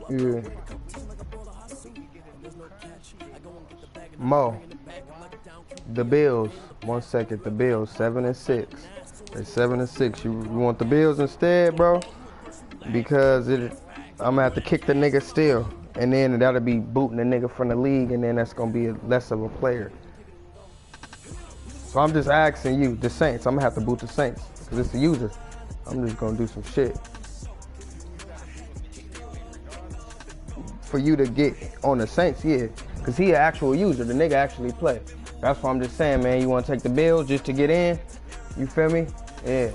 Yeah. Mo, the Bills. 1 second. The Bills 7-6. They're 7-6. You want the Bills instead, bro? Because I'm gonna have to kick the nigga still, and then that'll be booting the nigga from the league, and then that's gonna be less of a player. So I'm just asking you, the Saints. I'm gonna have to boot the Saints because it's the user. I'm just gonna do some shit for you to get on the Saints, yeah. Because he an actual user. The nigga actually play. That's why I'm just saying, man, you want to take the Bills just to get in? You feel me? Yeah.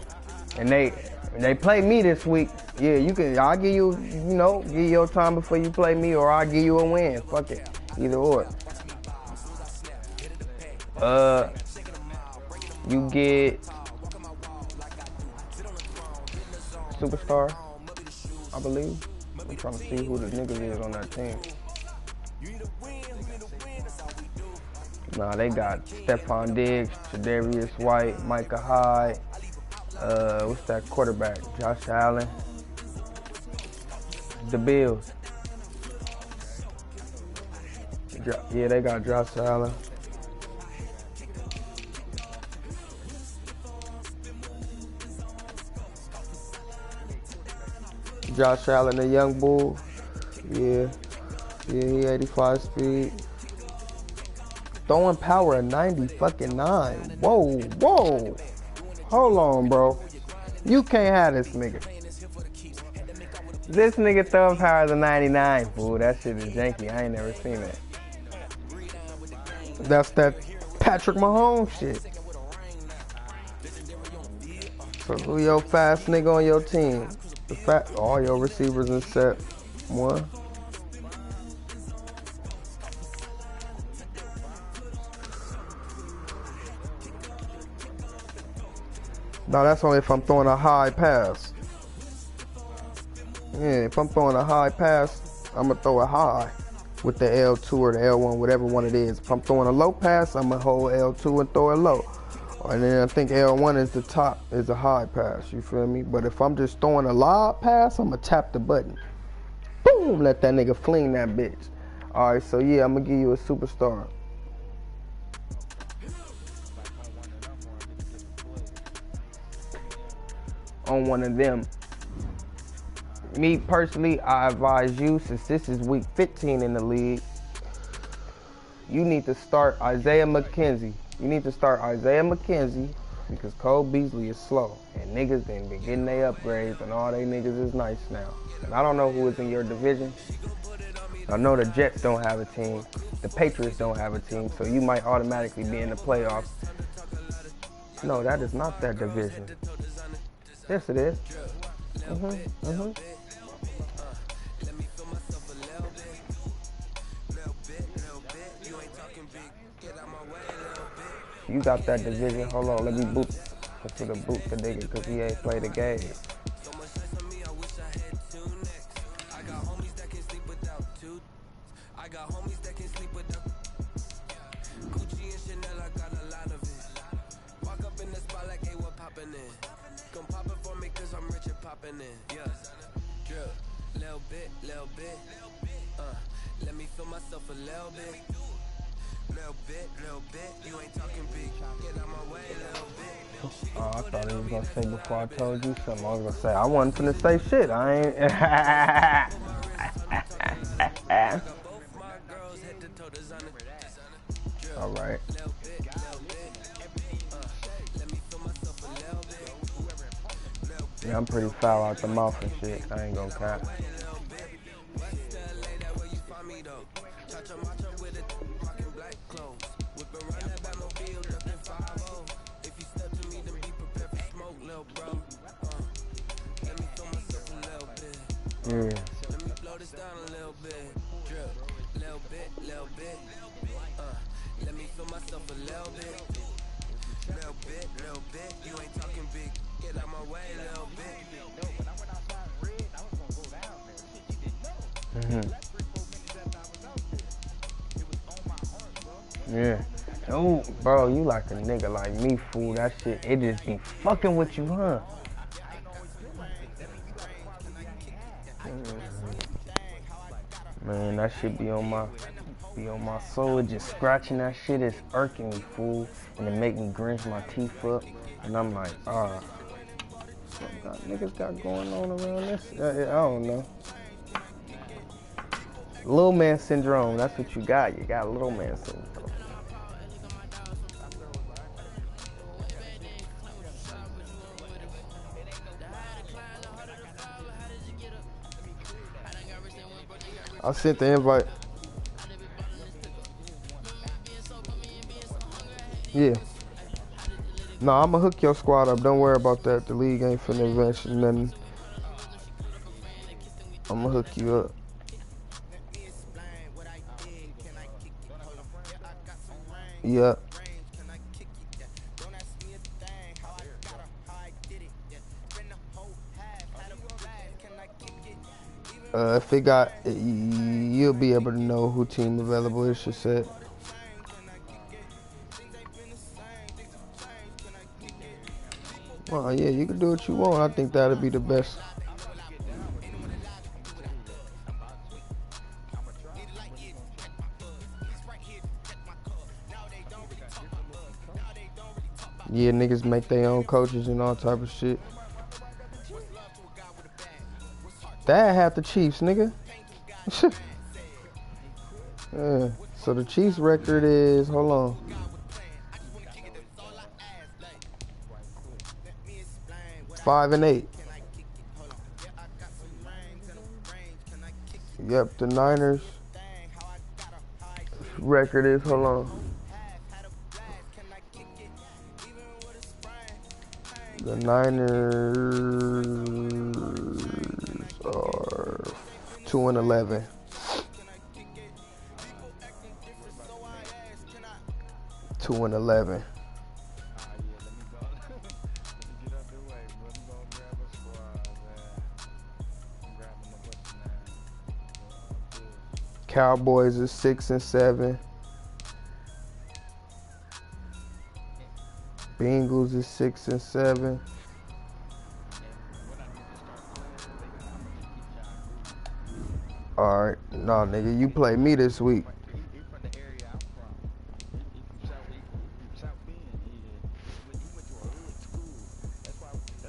And they play me this week. Yeah, I'll give you, give you your time before you play me, or I'll give you a win. Fuck it. Either or. You get Superstar, I believe. I'm trying to see who the niggas is on that team. Nah, they got Stephon Diggs, Tre'Davious White, Micah Hyde. What's that quarterback? Josh Allen. The Bills. Yeah, they got Josh Allen. Josh Allen, the young bull. Yeah, he 85 speed. Throwing power of 90-9. Whoa. Hold on, bro. You can't have this nigga. This nigga throwing power of 99, fool. That shit is janky. I ain't never seen that. That's that Patrick Mahomes shit. So who your fast nigga on your team? All your receivers in set one. No, that's only if I'm throwing a high pass. Yeah, if I'm throwing a high pass, I'm going to throw it high with the L2 or the L1, whatever one it is. If I'm throwing a low pass, I'm going to hold L2 and throw it low. And then I think L1 is the top, is a high pass, you feel me? But if I'm just throwing a lob pass, I'm going to tap the button. Boom, let that nigga fling that bitch. All right, so yeah, I'm going to give you a superstar. On one of them. Me personally, I advise you, since this is week 15 in the league, you need to start Isaiah McKenzie. Because Cole Beasley is slow. And niggas been getting their upgrades, and all they niggas is nice now. And I don't know who is in your division. I know the Jets don't have a team. The Patriots don't have a team, so you might automatically be in the playoffs. No, that is not that division. Yes, it is. You got that division. Hold on, let me boot. Consider boot the nigga because he ain't played the game. gon' pop it for me cause I'm rich and poppin' in. Yeah. Drip. Little bit. Let me feel myself a little bit. Little bit. You ain't talking big. Get out my way, little bit. Oh, I thought he was gonna say before I told you something. I was gonna say I wasn't finna say shit. I ain't. All right. Yeah, I'm pretty foul out the mouth and shit. I ain't gonna cap. Yeah. Let me blow this down a little bit. Drip. Little bit. Let me feel myself a little bit. Little bit. You ain't talking big. Get out my way, little bit. No, when I went outside red, I was gonna go down there. Shit, you didn't know. Like 3-4 minutes after I was out there. It was on my heart, bro. Yeah. Oh, bro, you like a nigga like me, fool. That shit, it just be fucking with you, huh? Man, that shit be on my soul. It just scratching that shit is irking me, fool. And it make me grinch my teeth up. And I'm like, what niggas got going on around this? I don't know. Little man syndrome, that's what you got. You got little man syndrome. I sent the invite. Yeah. No, I'ma hook your squad up. Don't worry about that. The league ain't finna invest in nothing. I'ma hook you up. Yeah. If it got, you'll be able to know who team available is, she said. Well, yeah, you can do what you want. I think that'll be the best. Yeah, niggas make their own coaches and all type of shit. Dad had the Chiefs, nigga. Yeah. So the Chiefs record is, hold on. Five and 8. Yep, the Niners record is, hold on. The Niners are 2-11. Two and 11. Cowboys is 6-7. Bengals is 6-7. All right, nah, nigga, you play me this week.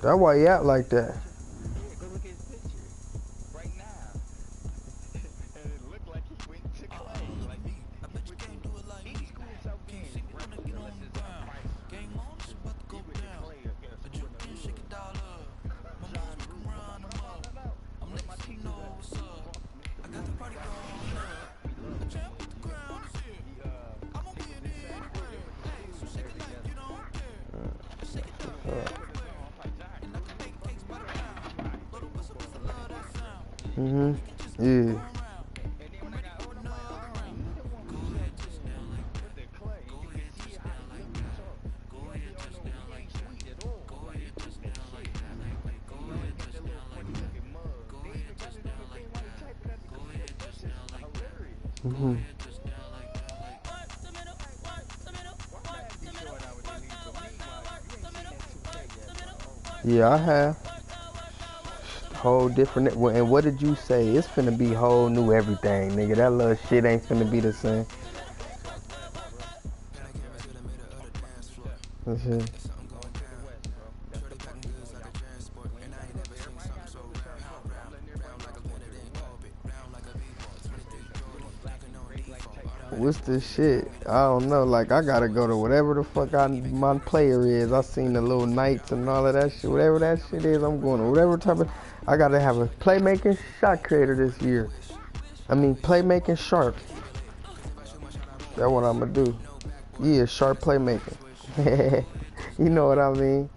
That's why you act like that. Yeah. Yeah, I have. Whole different. And what did you say? It's finna be whole new everything, nigga. That little shit ain't finna be the same. That's it. What's this shit? I don't know. Like, I gotta go to whatever the fuck my player is. I seen the little knights and all of that shit. Whatever that shit is, I'm going to whatever type of. I gotta have a playmaking shot creator this year. I mean, playmaking sharp. That's what I'm gonna do. Yeah, sharp playmaking. You know what I mean?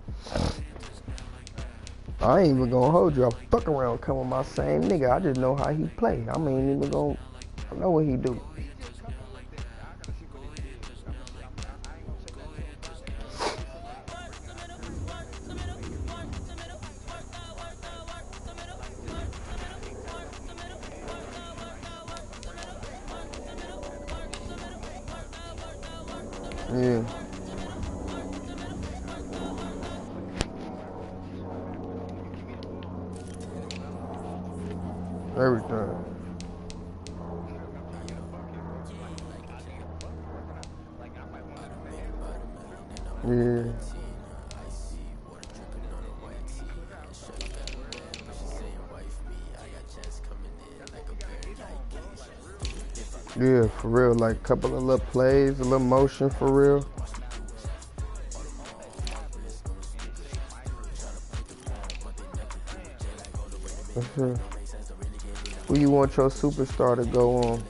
I ain't even gonna hold you. I fuck around come with my same nigga. I just know how he play. I ain't even gonna. I know what he do. Yeah. Everything. Yeah. Yeah, for real. Like a couple of little plays, a little motion for real. That's it. Who you want your superstar to go on?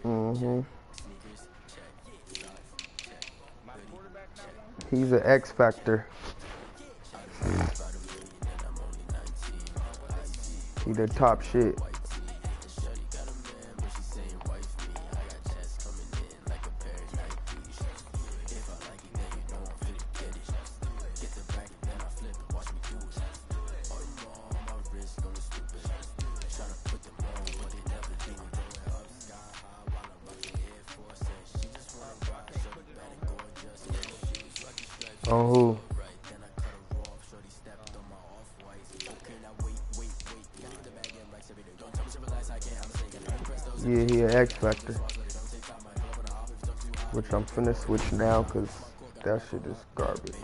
Mm-hmm. He's an X factor. He the top shit. On who? Yeah, he an X factor. Which I'm finna switch now because that shit is garbage.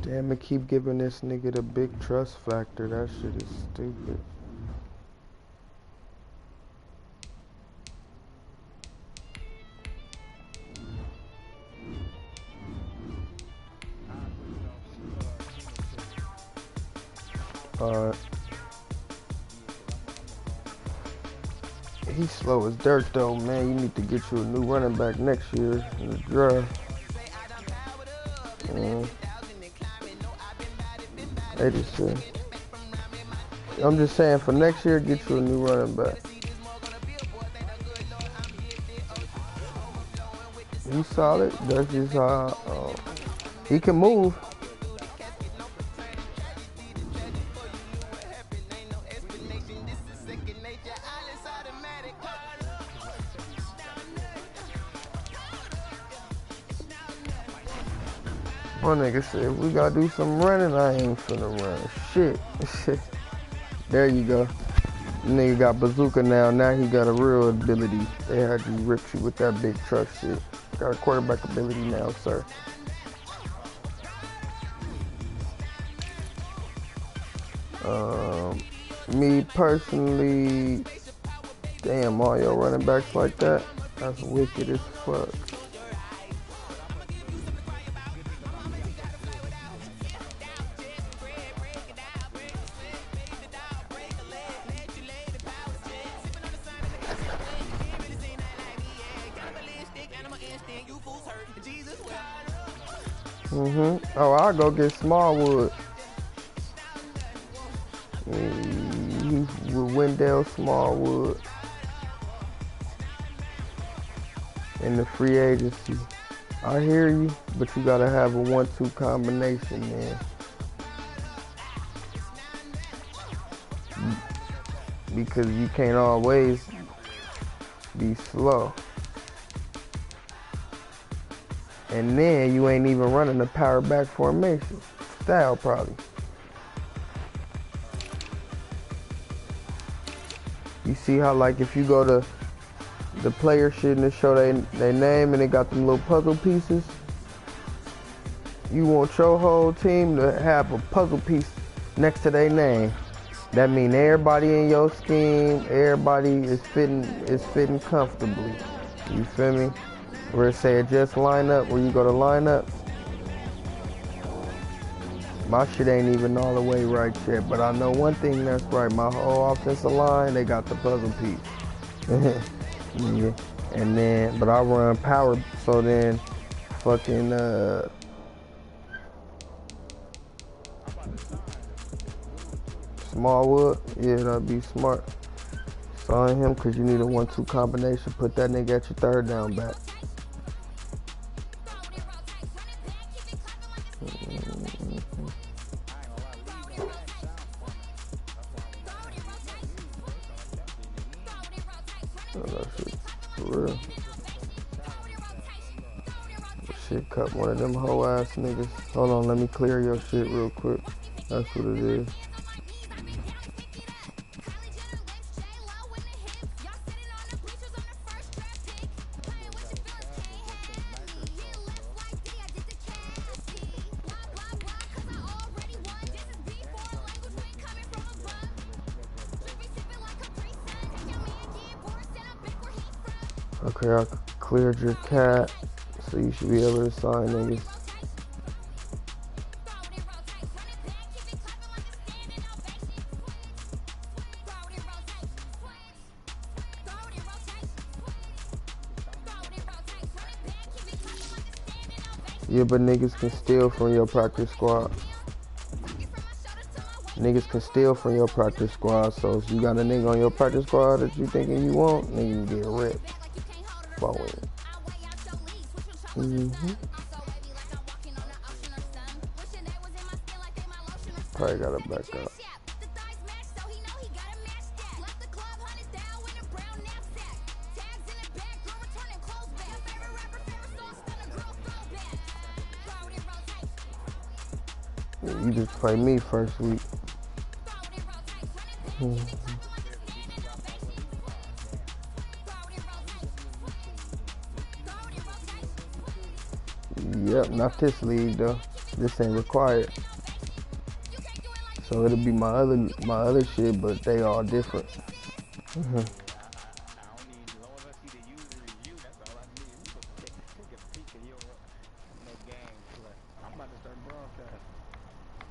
Damn, it keep giving this nigga the big trust factor. That shit is stupid. He's slow as dirt though, man. You need to get you a new running back next year in the draft. I'm just saying for next year, get you a new running back. He's solid. That's just how he can move. My nigga said, if we gotta do some running, I ain't finna run shit. There you go. Nigga got bazooka now. Now he got a real ability. They had you rip you with that big truck shit. Got a quarterback ability now, sir. Me personally, damn, all your running backs like that. That's wicked as fuck. Oh, I'll go get Smallwood. He's with Wendell Smallwood in the free agency. I hear you, but you gotta have a 1-2 combination, man. Because you can't always be slow. And then you ain't even running the power back formation style probably. You see how, like, if you go to the player shit and it show their name and they got them little puzzle pieces, you want your whole team to have a puzzle piece next to their name. That means everybody in your scheme, everybody is fitting comfortably. You feel me? Where it say just line up, where you go to line up. My shit ain't even all the way right yet, but I know one thing that's right. My whole offensive line, they got the puzzle piece. Yeah. And then, but I run power, so then fucking Smallwood, yeah, that'd be smart. Sign him because you need a 1-2 combination. Put that nigga at your third down back. Shit, cut one of them hoe ass niggas. Hold on, let me clear your shit real quick. That's what it is. Okay, I cleared your cat, so you should be able to sign niggas. Yeah, but niggas can steal from your practice squad. Niggas can steal from your practice squad, so if you got a nigga on your practice squad that you thinking you want, nigga can get ripped. Forward. Probably gotta back up. You just play me first week. Yep, not this league though. This ain't required. So it'll be my other shit, but they all different.